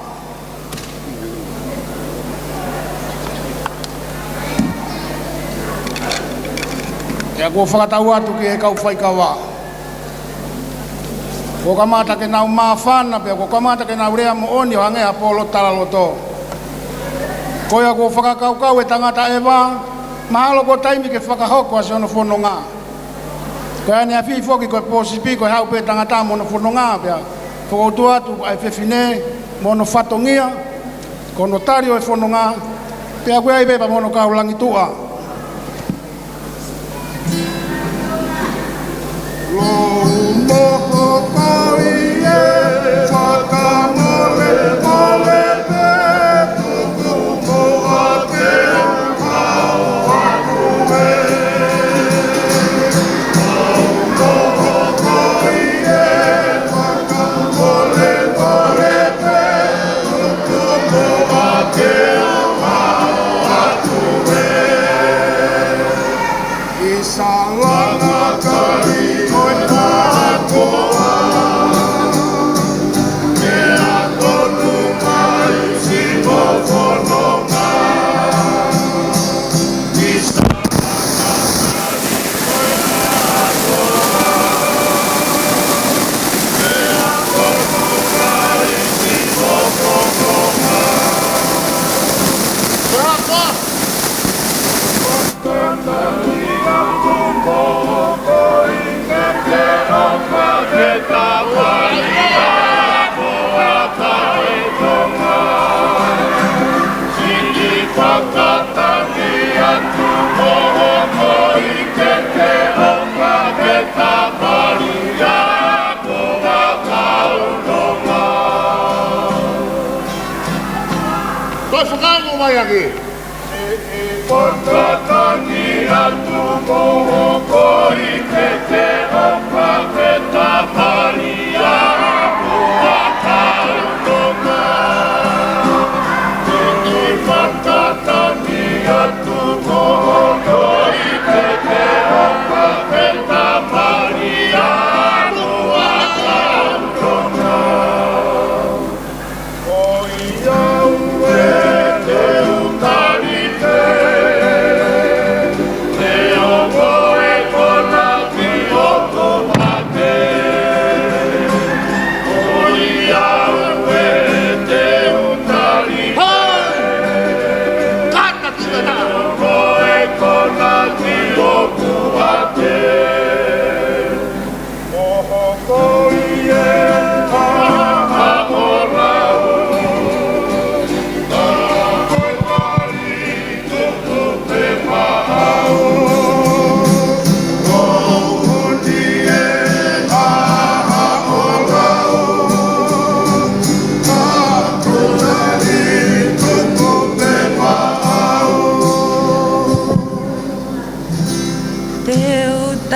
Ia ko whakatau atu ki e kau whaikawa. Ko kamata ke nau mawhana, pia ko kamata ke nau rea mo oni o hange apolo tala loto. Ko ia ko whakakau e tangata ewa, mahalo ko taimi ke whakahoko a se ono whanonga. Ko ia nea whi foki ko e posipi ko e hau pe tangata mo ono whanonga, pia whakautu atu ai whewhine mo ono whatongia, ko ono tari o e whanonga, pia ko ia pepa mo ono kaulangi tua.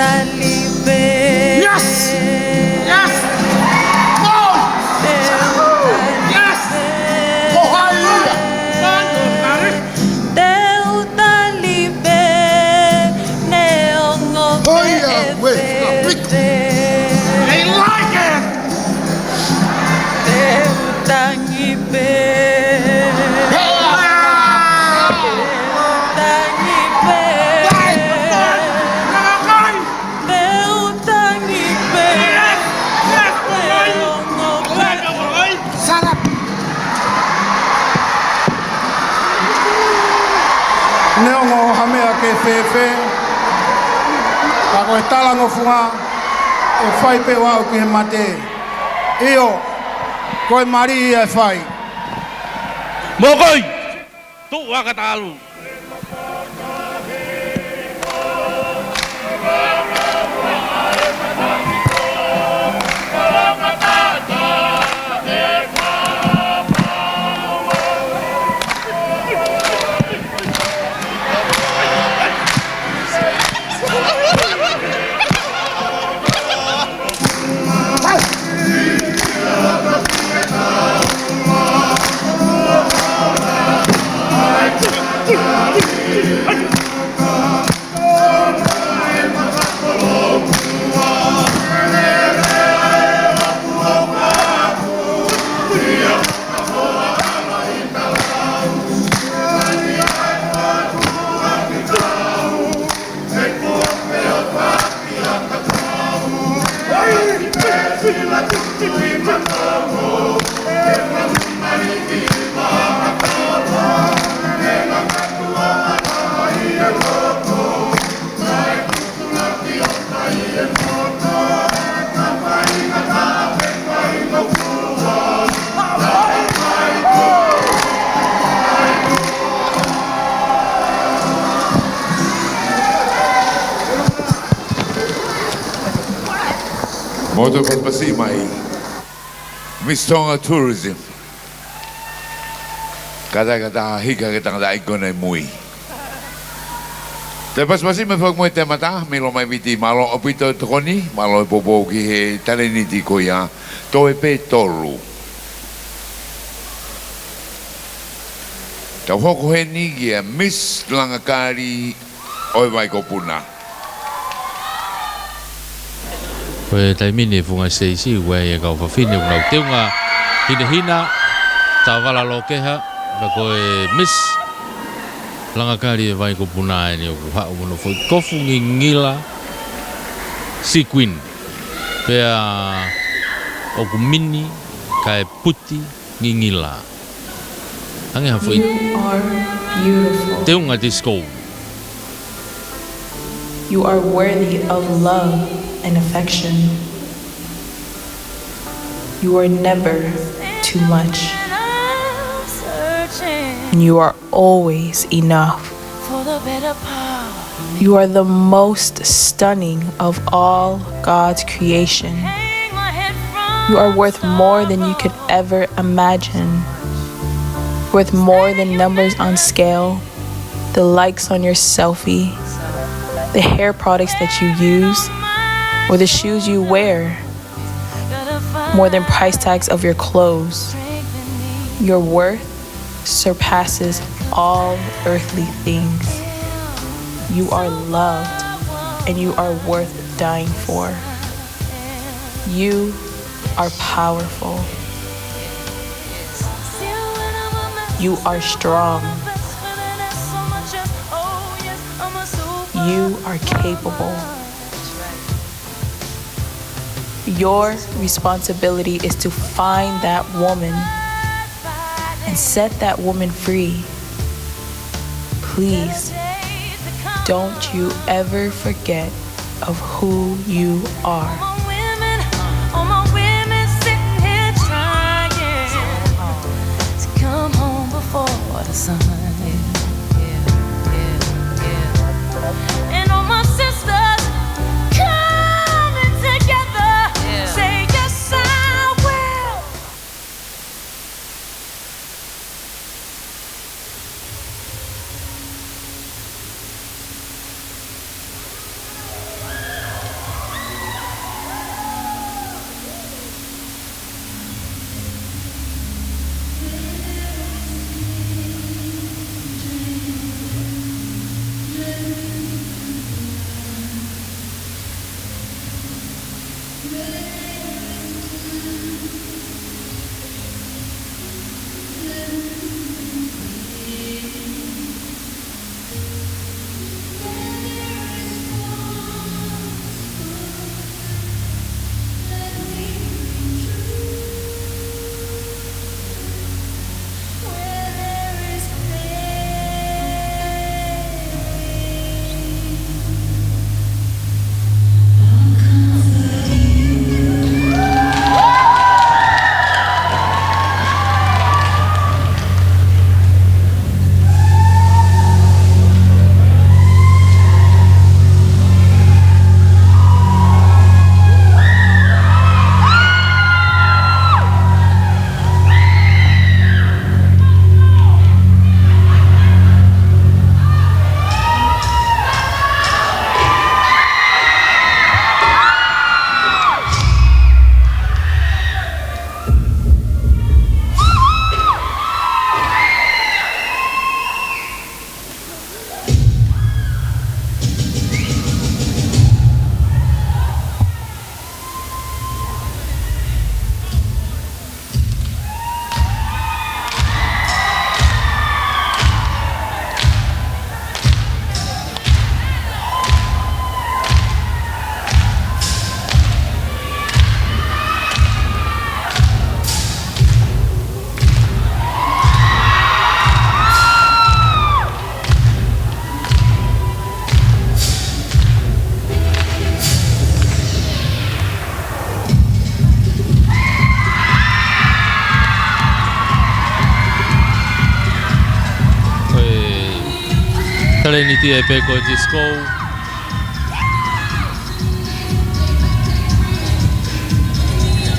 Yes! Yes! No! Yes! Oh, hallelujah! Oh, yeah, wait. They like it! Neongo hamea ke fefe. Ako e talango funga e whai pe wau ki he mate. Io, koe mari e whai. Mokoi! Tu wakatalu. Moto pasipasi mai Mistonga Tourism kata hika kita ngada ikon ai mui te pasipasi me fak mo te mata milo mai viti malo opito tokoni malo popo ki he taleniti ko ya to e pe tolu ta hoko he nigia Miss Langakari oi vai ko puna Koe taimini funga seisi ue e kau whawhine unau teunga hina tawala lokeha ka koe Miss Langakari e vai ko puna e ni oku hao mono foi kofu ngingila si queen pea oku mini ka e puti ngingila ange hafoi You are beautiful. teunga disco You are worthy of love and affection. You are never too much. And you are always enough. You are the most stunning of all God's creation. You are worth more than you could ever imagine. Worth more than numbers on scale, the likes on your selfie, the hair products that you use, or the shoes you wear, more than price tags of your clothes. Your worth surpasses all earthly things. You are loved and you are worth dying for. You are powerful. You are strong. You are capable. Your responsibility is to find that woman and set that woman free. Please, don't you ever forget of who you are. The sun. And all my sisters coming together, say yes I will. Taleniti e pe ko disco.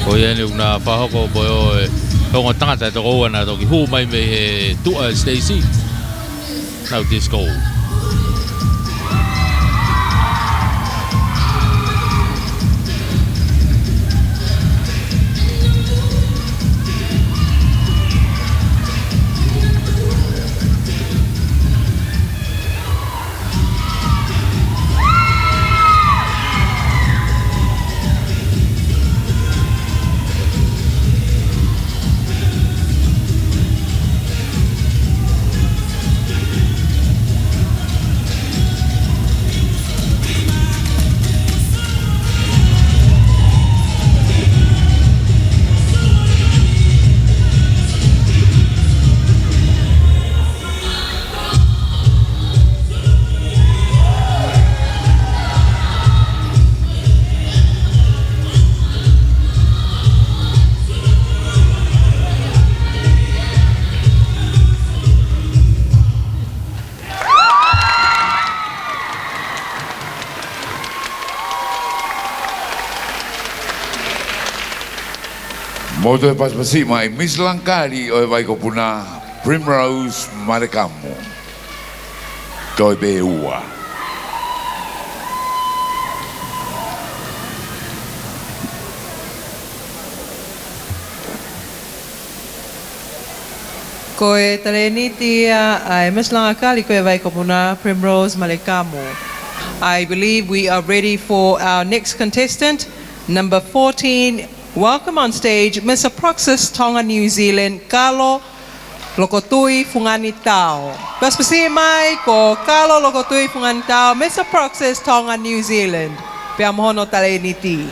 Ko ye una whahoko boyo e hongo tangata e toko ana toki hu mai me he tua Stacy. Now disco. Moto e paspasi mai Miss Langkari o e vai ko puna Primrose Marekamu. Toi be ua. Ko e taleniti ai Miss Langkari ko e vai ko puna Primrose Marekamu. I believe we are ready for our next contestant, number 14. Welcome on stage, Miss Aproxis Tonga, New Zealand, Kalo Lokotui Funganitao. Paspasi mai ko Kalo Lokotui Funganitao, Miss Aproxis Tonga, New Zealand. Pia mohono taleniti.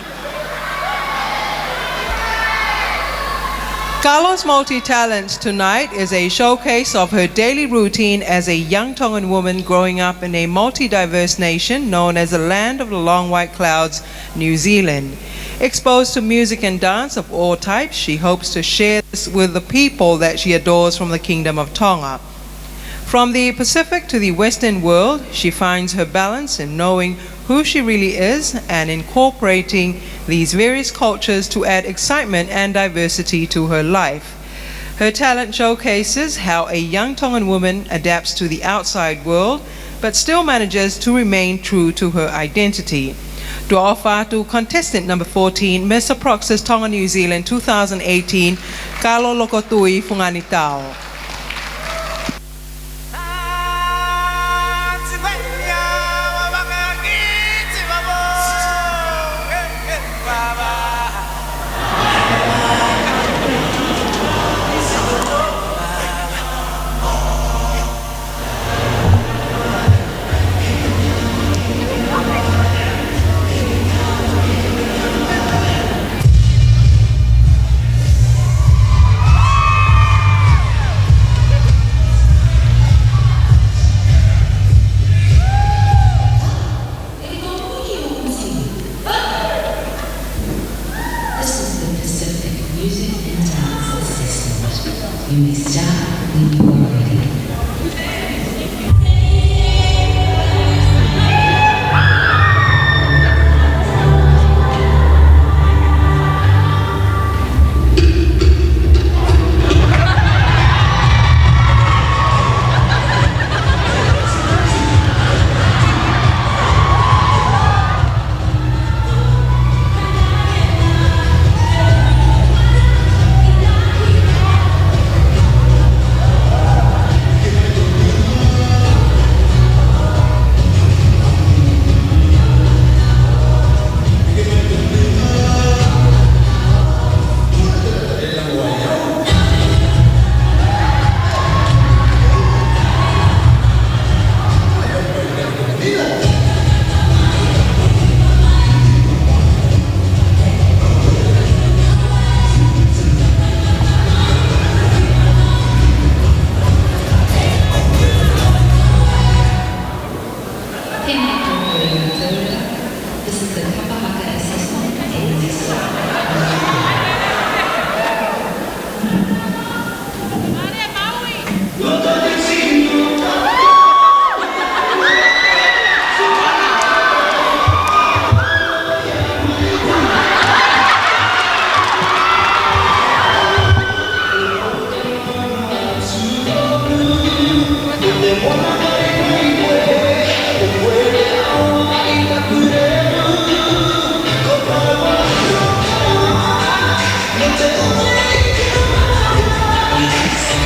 Kalo's multi-talent tonight is a showcase of her daily routine as a young Tongan woman growing up in a multi-diverse nation known as the Land of the Long White Clouds, New Zealand. Exposed to music and dance of all types, she hopes to share this with the people that she adores from the Kingdom of Tonga. From the Pacific to the Western world, she finds her balance in knowing who she really is and incorporating these various cultures to add excitement and diversity to her life. Her talent showcases how a young Tongan woman adapts to the outside world, but still manages to remain true to her identity. Dua Fatu, contestant number 14, Miss Aproxis Tonga, New Zealand 2018, Kalo Lokotui Funganitao.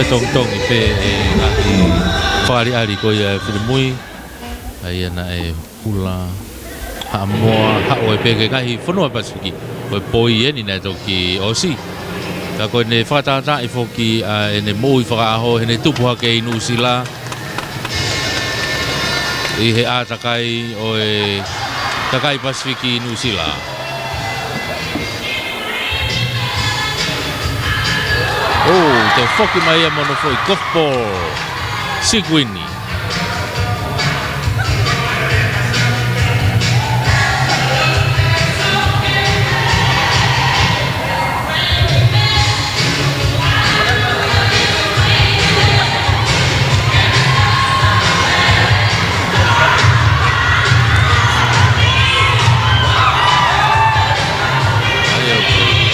tong i pe i whakari ari ko ia whirimui ai ana e hula ha moa ha o e pe ke ngahi whanua Pasifiki o e poi e ni nei toki osi ka koe ne whakatata i whoki e ne mō i whakaaho he ne tupuha ke i Nusila i he ātakai o e takai Pasifiki i Nusila. Oh, te whoki mai a mono foi golf ball Sigwini.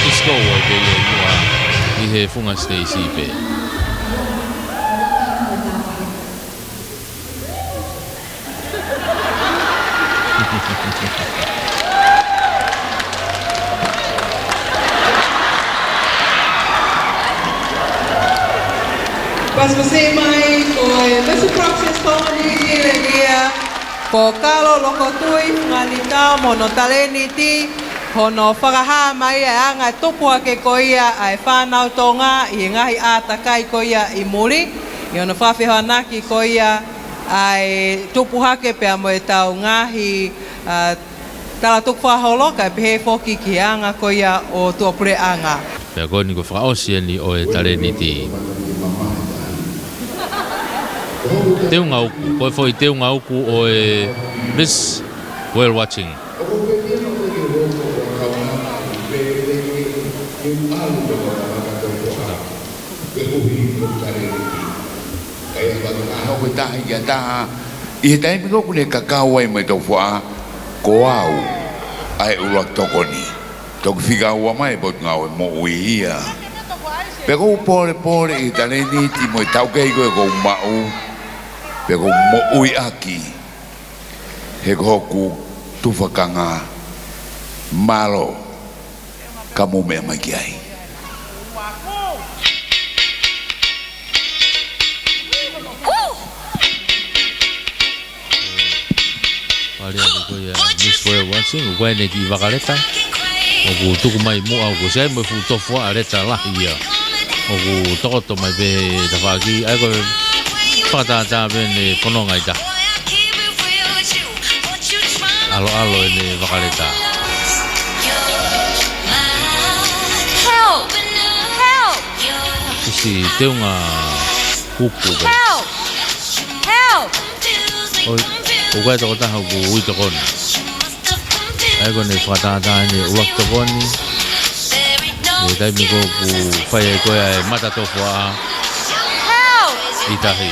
Disco o ke i he funga Stacy pe. Pas pasé mai ko Mr. Proxys Tony Gilegia ko kalo loko tui ngani ka mono taleni ti hono whakaha mai e anga tupua ke koia ai whanau tonga i ngahi ātakai koia i muri i ono whawhihoa naki koia ai tupuha ke pia mo e tau ngahi tala tukua holo kai pehe whoki ki anga koia o tuapure anga. Pea koe ni ko whakaosia ni o e taleni ti teunga uku, koe foi teunga uku o e Miss Whale Watching. Koe tahi kia taha i he taimi koku le kakao ai mai tau whaa ko au ai ula tokoni toku whika ua mai bot ngau e mo ui ia pe kou pore i taleni ti mo i tau kei koe kou mau pe kou mo ui aki he koku tufakanga malo kamu mea mai ki ai. Pari aku koe Miss Whale Watching o koe ne ki wakareta o ku tuku mai mua o ku sei mo fu tofu areta lahi ia o ku tokoto mai be tawhaki ai koe whakatata be ne whanonga i ta alo e ne wakareta. Kisi teunga kuku be o koe toko taha ku ui tokoni ai koe ne whakatata ne ulak tokoni e taimi ko ku whai e koe ai matatofu a i tahi.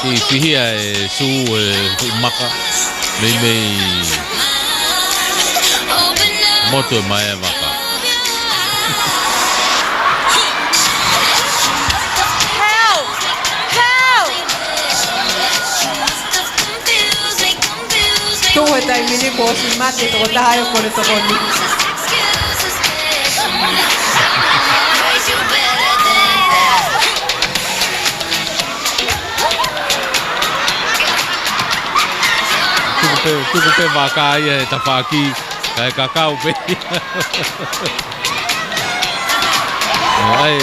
I whihia e su e maka mei moto e mai e maka. Tuho e tai mini ko si mate toko taha e kore toko ni. Tuku pe waka ia e tawhaki kai kakao pe. Ai.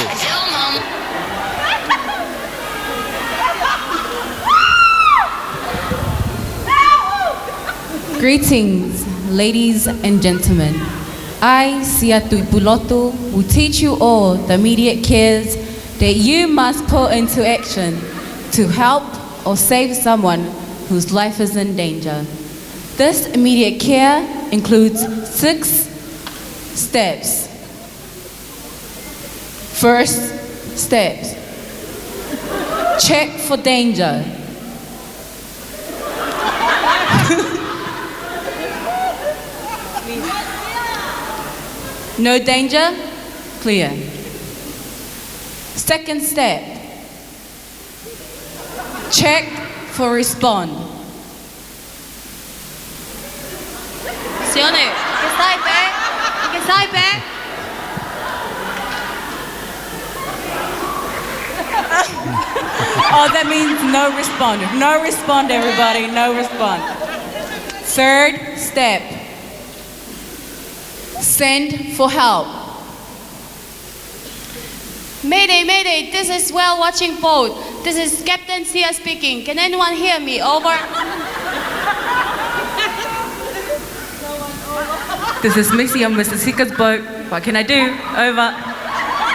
Greetings, ladies and gentlemen. I, Sia Tuipulotu, will teach you all the immediate cares that you must put into action to help or save someone whose life is in danger. This immediate care includes 6 steps. First steps. Check for danger. No danger? Clear. Second step. Check for respond. Sione, que sai pe. Oh, that means no respond. No respond, everybody. No respond. Third step. Send for help. Mayday, mayday, this is whale watching boat. This is Captain Sia speaking. Can anyone hear me? Over. This is Missy on Mr. Sika's boat. What can I do? Over.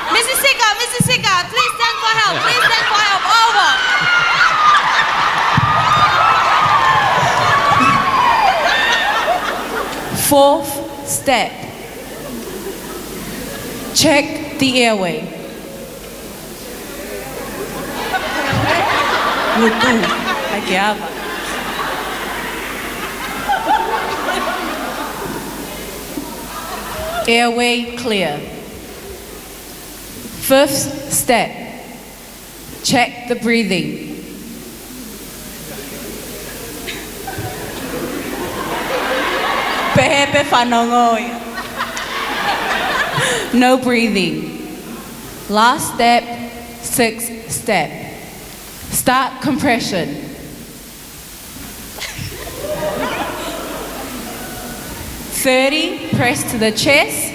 Mrs. Sika, please stand for help. Please stand for help. Over. Fourth step. Check the airway. Airway clear. Fifth step. Check the breathing. No breathing. Last step, sixth step. Start compression. Press to the chest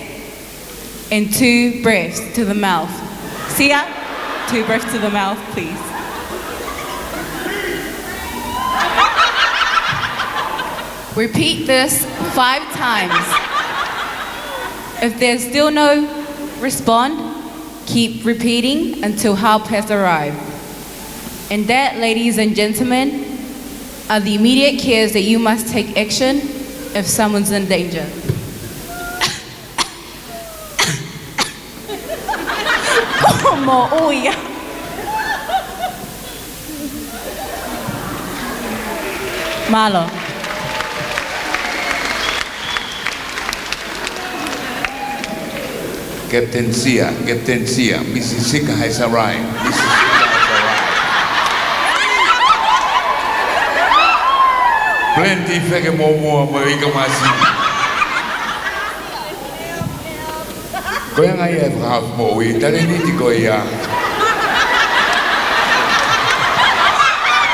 and 2 breaths to the mouth. Sia, 2 breaths to the mouth, please. Repeat this 5 times. If there's still no respond, keep repeating until help has arrived. And that, ladies and gentlemen, are the immediate cares that you must take action if someone's in danger. Malo. Captain Sia, Mrs. Sika has arrived. Plenty fake more America. Ko yang ai e half mo I tale ni ti ko ia.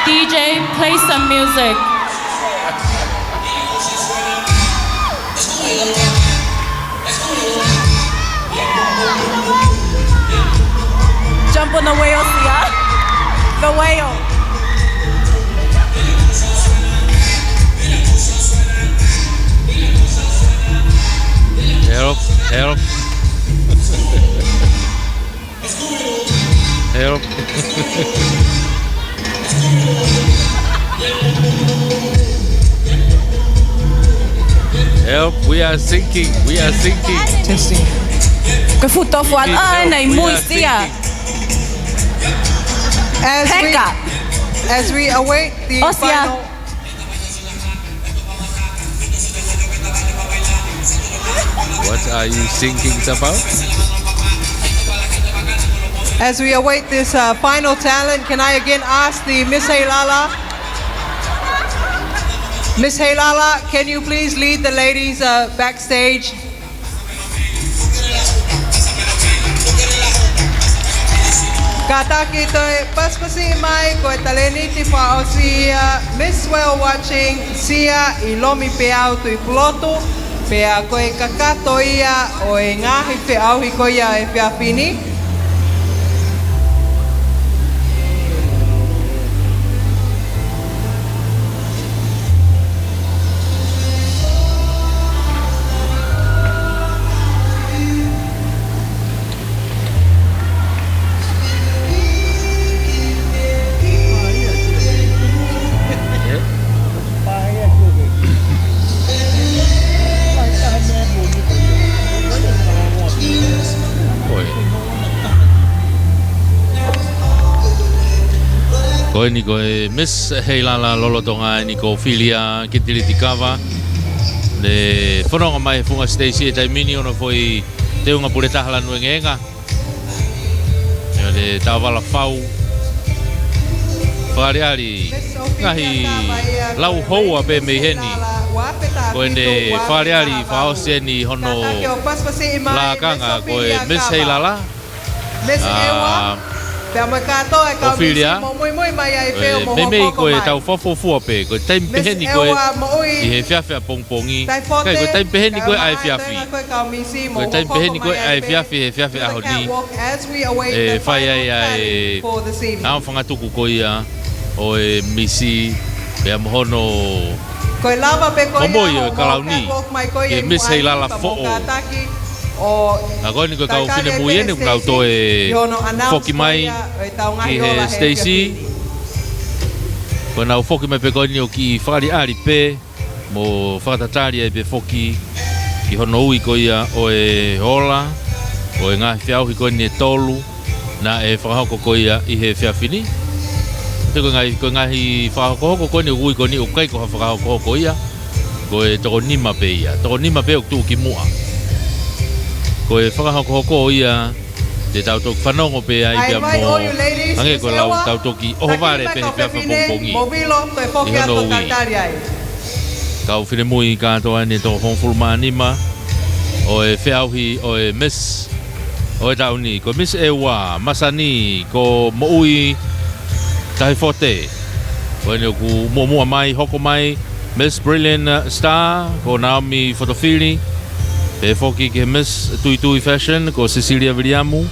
DJ, play some music. Jump on the whale, Sia. The whale. Help. Help. Help, we are sinking. Testing. Cái phút to fuan này mùi Sia. As we await the final. What are you thinking about? As we await this final talent, can I again ask the Miss Heilala? Miss Heilala, can you please lead the ladies backstage? Kataki toi paspasi mai koe taleniti pa o si Miss Whale Watching Sia I lomi peau tui pulotu pea koe kakato ia o e ngahi pe auhi ko ia e pea pini. Koe ni koe Miss Heilala Lolotonga ni ko filia kitiliti kava le whanonga mai funga Stacey e taimini ona foi te unga pure tahala nuengenga le tawala fau whareari ngahi lau hoa pe me heni. Koe ne whareari whaoseni hono la kanga koe Miss Heilala. Ophelia. Meme koe tau whawhawhua pe. Koe taim peheni koe i he whiawhia pongpongi. Kai koe taim peheni koe ai whiawhi. Koe taim peheni koe ai whiawhi he whiawhi aho ni. E whai ai nao whangatuku koe ia o e misi pea mohono momoi o e kalauni ke Miss Heilala fo'o. A koe ni koe kau whine mui ene kau to e whoki mai ki he Stacey. Koe nau whoki mai pe koe ni o ki whakari ari pe mo whakatatari e pe whoki ki hono ui koe ia o e hola o e ngahi whiauhi koe ni e tolu na e whakahoko koe ia i he whiawhini. Te koe ngahi whakahoko koe ni ui koe ni o kai koe whakahoko koe ia koe toko nima pe ia. Toko nima pe o tu ki mua. Ko e whakahoko ia te tautoki whanongo pe ai pia mo hange ko lau tautoki oho ware pe he pia whapongpongi i hono ui kau whine mui kātoa ni tō whongfulma anima o e whiauhi o e Miss o e tauni ko Miss Ewa Masani ko mo ui tahi fote ko e ku mua mai hoko mai Miss Brilliant Star ko Naomi Fotofili. Pe foki ke Miss Tui Fashion ko Cecilia Viriamu.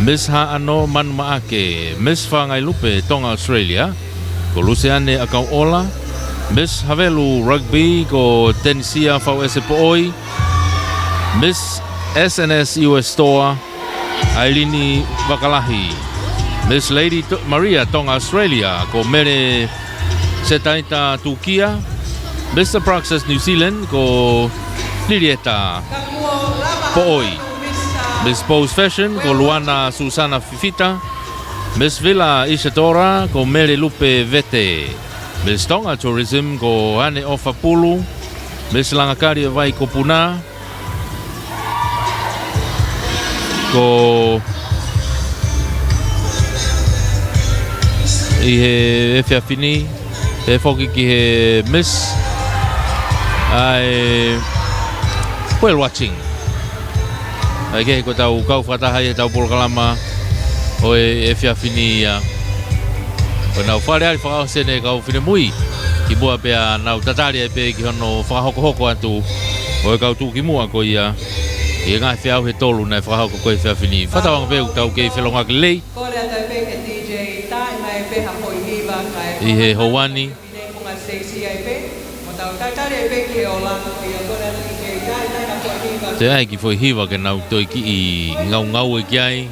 Miss Ha'ano Manu Maake. Miss Whangai Lupe Tonga Australia ko Luciane Akau Ola. Miss Havelu Rugby ko Tensia VS Pooi. Miss SNS US Store Ailini Wakalahi. Miss Lady Maria Tonga Australia ko Mere Setaita Tukia. Mr. Praxis New Zealand ko Lilieta Pooi. Miss Pose Fashion ko Luana Susana Fifita. Miss Villa Isadora ko Mary Lupe Vete. Miss Tonga Tourism ko Hane Ofapulu. Miss Langakari Vai ko Puna ko i he whiawhini e whoki ki he Miss ai well watching. Ai ke ko tau kau whatahai e tau polokalama o e whiawhini ia. O nau whareari whakao sene kau whine mui ki mua pea nau tatari e pe ki hono whakahoko atu o e kau tū ki mua ko ia. I ngai whiau he tolu nei whakahoko koe whiawhini. Whatawanga peu tau kei whelonga ki lei. I he Houani. Te ai ki foi hiwa ke nau toi ki I ngau e ki ai.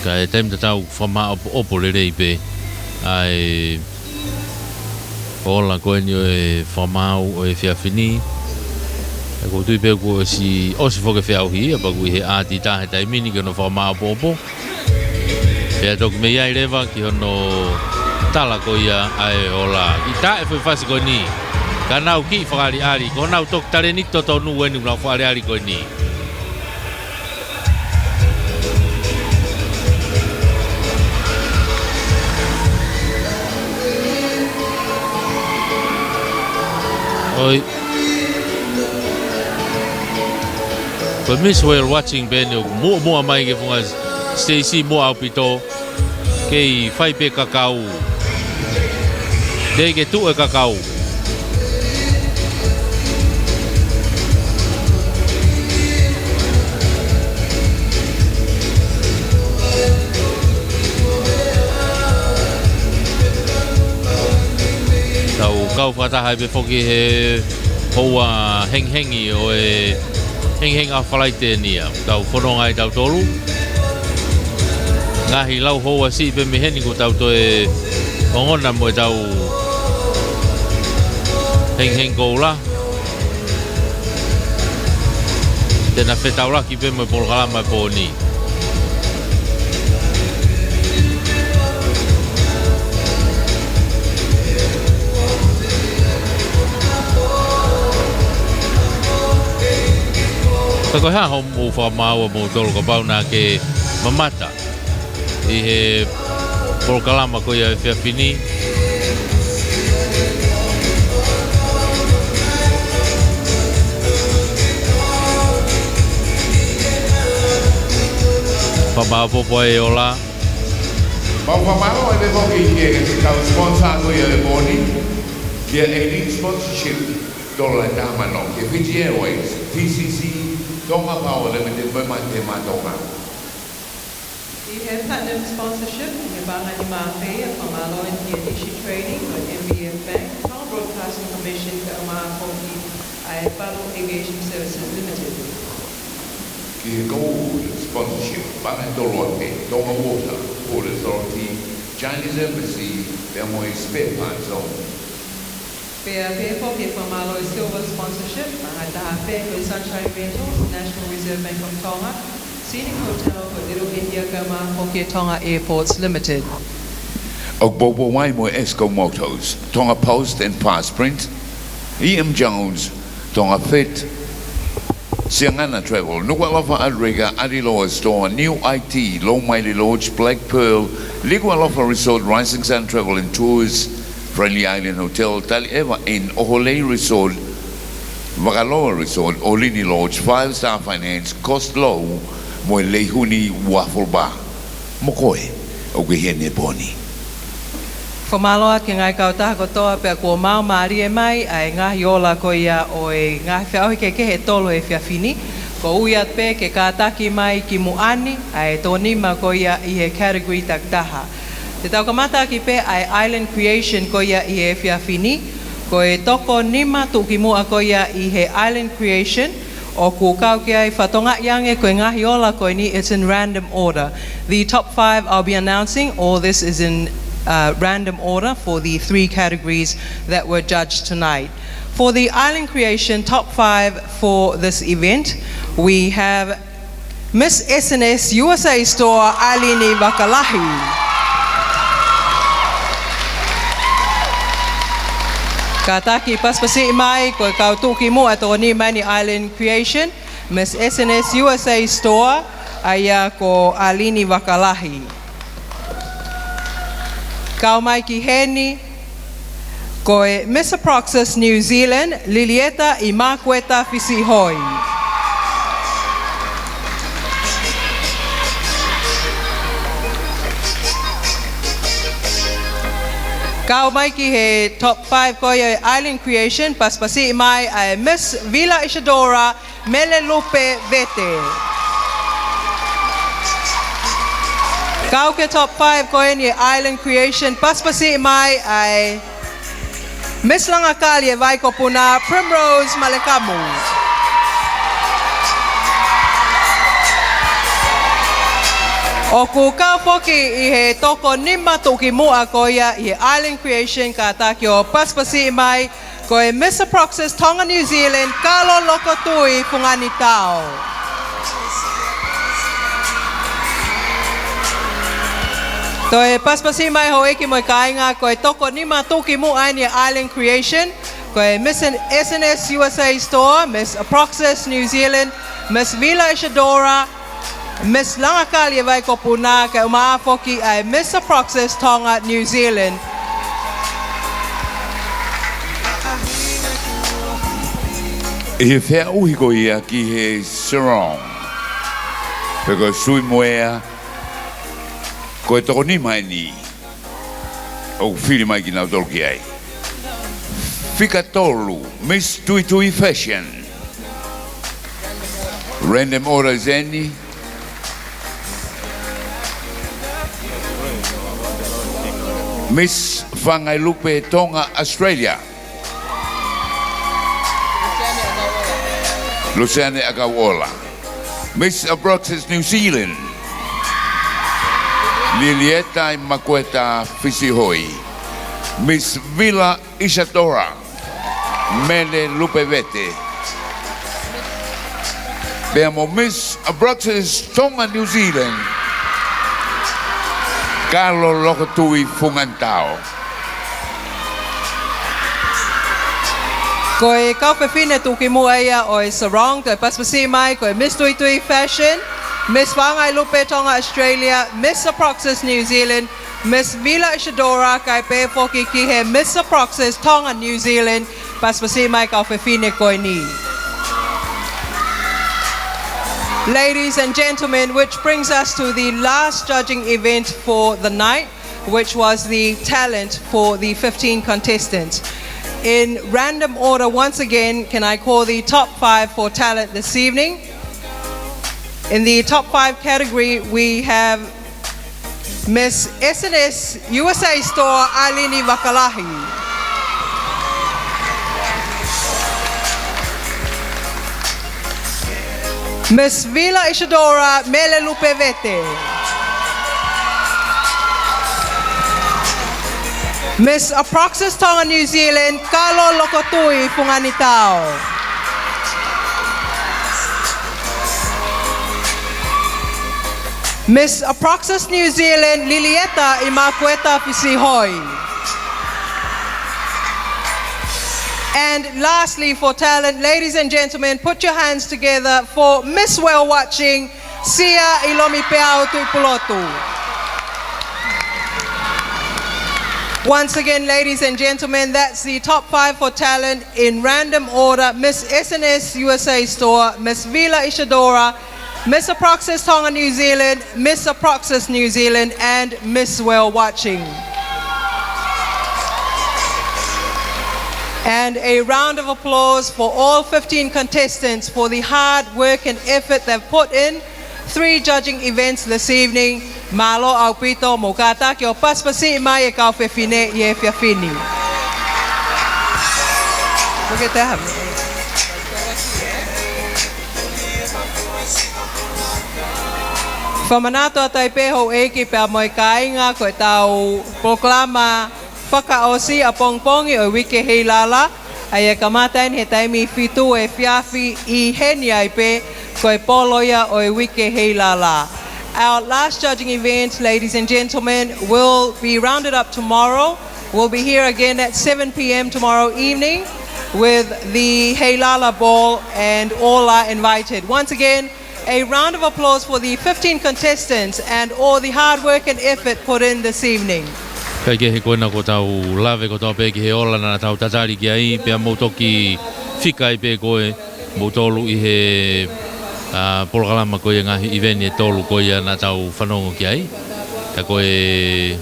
Ka e taim tatau whama opo le rei pe. Ai ola koe ni o e whamau o e whiawhini. E ko tui pe ko si osi whoke whiauhi. Apa kui he āti tahe taimini ki ono whamau opo. Pea toki me iai rewa ki hono tala ko ia ai ola. I tae whai whasi ko ni. Ka nau ki whakari ari. Ko nau tok tare ni toto nu wenu nau whakari ari ko ni. Oi. But Miss Whale watching Benio mua mai ke funga Stacey mua apito ke fai pe kakau. De ke tu e kakau. Kau whatahai pe whoki he hoa henghengi o e heng a whalaite nia. Tau whanongai tau tolu. Ngahi lau hoa si pe meheni ko tau to e ongona mo e tau heng kou la. Tena whetau laki pe mo e polkalama e po ni. Kako ha ho mo fa mau mo tolo ka pau na ke mamata. I he prokalama ko ia fia fini. Pamau popo e ola. Pamau e bevo che ka sponsor ko ia boni. Dia elite sponsorship dola tamano ke Fiji Airways, TCC, Tonga Power Limited, Memante Matonga. We have platinum sponsorship in the Bahani Mafe, Pamalo and Kianishi Trading, with MBF Bank, Power Broadcasting Commission, Omaha Koki, Palo Aviation Services Limited. Ki gold sponsorship, Bahani Dolote, Tonga Water, Port Authority, Chinese Embassy, Bemoy Spare Parts Zone. PFP Pamalo Silver Sponsorship, Mahatahape with Sunshine Rentals, National Reserve Bank of Tonga, Scenic Hotel for Little India Gama, Hokia Tonga Airports Limited. Ogbobo Waimo Esco Motos, Tonga Post and Fast Print, E.M. Jones, Tonga Fit, Siangana Travel, Nuku'alofa Adriga, Adiloa Store, New IT, Low Mighty Lodge, Black Pearl, Ligualofa Resort, Rising Sun Travel and Tours, Friendly Island Hotel, Tali Eva in Oholei Resort, Wagaloa Resort, Olini Lodge, 5-star Finance, Cost Low, Moe Leihuni Waffle Bar. Mokoe, Ogehene Boni. Whamaloa ki ngai kautaha kotoa pia kua mau maari e mai, ai ngahi ola ko ia o e ngahi whiaohi ke he tolo e whiawhini, ko uiat pe ke kātaki mai ki muani, ai tōnima ko ia I he category taktaha. Te tau kamata ki pe ai Island Creation ko ia I he whiawhini, ko e toko nima tuki mua ko ia I he Island Creation, o ku kau ki ai whatonga iange ko ngahi ola ko ni, it's in random order. The top 5 I'll be announcing, all this is in random order for the 3 categories that were judged tonight. For the Island Creation top 5 for this event, we have Miss SNS USA Store Alini Vakalahi. Kataki paspasi mai ko kautuki mo ato ni mani Island Creation, Miss SNS USA Store aya ko Alini Vakalahi. Kau mai ki heni ko e Miss Aproxis New Zealand Lilieta Imakweta Fisihoi. Kau mai ki he top 5 ko e Island Creation, paspasi mai ai Miss Villa Isadora Melelupe Vete. Kau ke top 5 ko e Island Creation, paspasi mai ai Miss Langakali e vai ko puna Primrose Malekamu. O ku kau poki I he toko nima tuki mua ko ia I he Island Creation ka taki o paspasi mai ko e Miss Aproxis Tonga New Zealand Kalo Lokotui Pungani Tau. To e paspasi mai ho eki mo kainga ko e toko nima tuki mua I Island Creation ko e Miss SNS USA Store, Miss Aproxis New Zealand, Miss Villa Isadora, Miss Langakali vai ko puna ka umaafoki ai Miss Aproxis Tonga New Zealand. E whea uhi ko ia ki he sarong. Peko sui moea ko e toko ni mai ni. O whiri mai ki nau tolki ai. Whika tolu, Miss Tui Tui Fashion. Random order zeni. Miss Whangailupe Tonga Australia. Luciane Agawola. Miss Aproxis New Zealand. Lilieta Imakweta Fisihoi. Miss Villa Isadora Mele Lupevete. Abbiamo Miss Aproxis Tonga New Zealand Carlo Lokotui Fungantao. Koe kaupewhine tuki mua ia o Sarong, koe paspasi mai, koe Miss Tui Tui Fashion, Miss Whangai Lupe Tonga Australia, Miss Aproxis New Zealand, Miss Vila Isadora, kai pe foki ki he Miss Aproxis Tonga New Zealand, paspasi mai kaupewhine koe ni. Ladies and gentlemen, which brings us to the last judging event for the night, which was the talent for the 15 contestants. In random order, once again, can I call the top 5 for talent this evening? In the top 5 category, we have Miss SNS USA Store, Ailini Vakalahi. Miss Vila Isadora, Mele Lupevete. Miss Aproxis Tonga New Zealand, Kalo Lokotui Punganitao. Miss Aproxis New Zealand, Lilieta Imakueta Pisihoi. And lastly, for talent, ladies and gentlemen, put your hands together for Miss Well Watching, Sia Ilomi Peao Tuipulotu. Once again, ladies and gentlemen, that's the top 5 for talent in random order. Miss SNS USA Store, Miss Vila Isadora, Miss Aproxis Tonga New Zealand, Miss Aproxis New Zealand, and Miss Well Watching. And a round of applause for all 15 contestants for the hard work and effort they've put in. 3 judging events this evening. Malo au pito mokata ki o paspasi mai e kau fefine ye fiafini. Look at that. Whamanato a taipeho eki pia moe kainga koe tau proklama whakaosi a pongpongi o wike hei lala. Ai e kamatain he taimi fitu e fiafi I heni ai pe koe poloia o wike hei lala. Our last judging event, ladies and gentlemen, will be rounded up tomorrow. We'll be here again at 7 p.m. tomorrow evening with the Heilala Ball, and all are invited. Once again, a round of applause for the 15 contestants and all the hard work and effort put in this evening. Peke he koina ko tau lave ko tau peke he ola na tau tatari ki ai pia motoki whika I pe koe motolu I he polokalama koe ngahi iveni e tolu koe na tau whanongo ki ai. Ta koe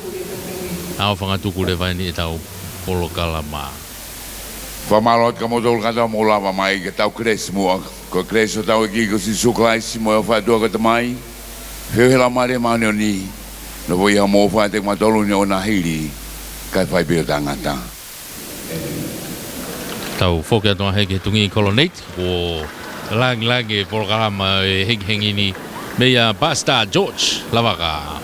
ao whangatuku le vaini e tau polokalama. Whamarot ka motolu ka tau molawa mai ke tau kres mua. Ko kres o tau e kiko si suklaisi mo e whaetua ka tamai. Whiuhela mare maunio ni. No voi ha mo whae te matolu ni o na hiri. Kai whai pio tangata. Tau whoke atua heke tungi kolonate o Lang polokalama e hengi ni mea Basta George Lavaka.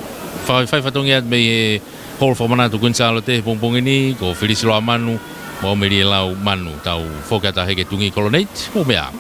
Whai whatongi at me hol whamanatu kunsalo te pongpongi ni ko Felisilo Manu mo meri lau manu tau whoke atua heke tungi kolonate o mea.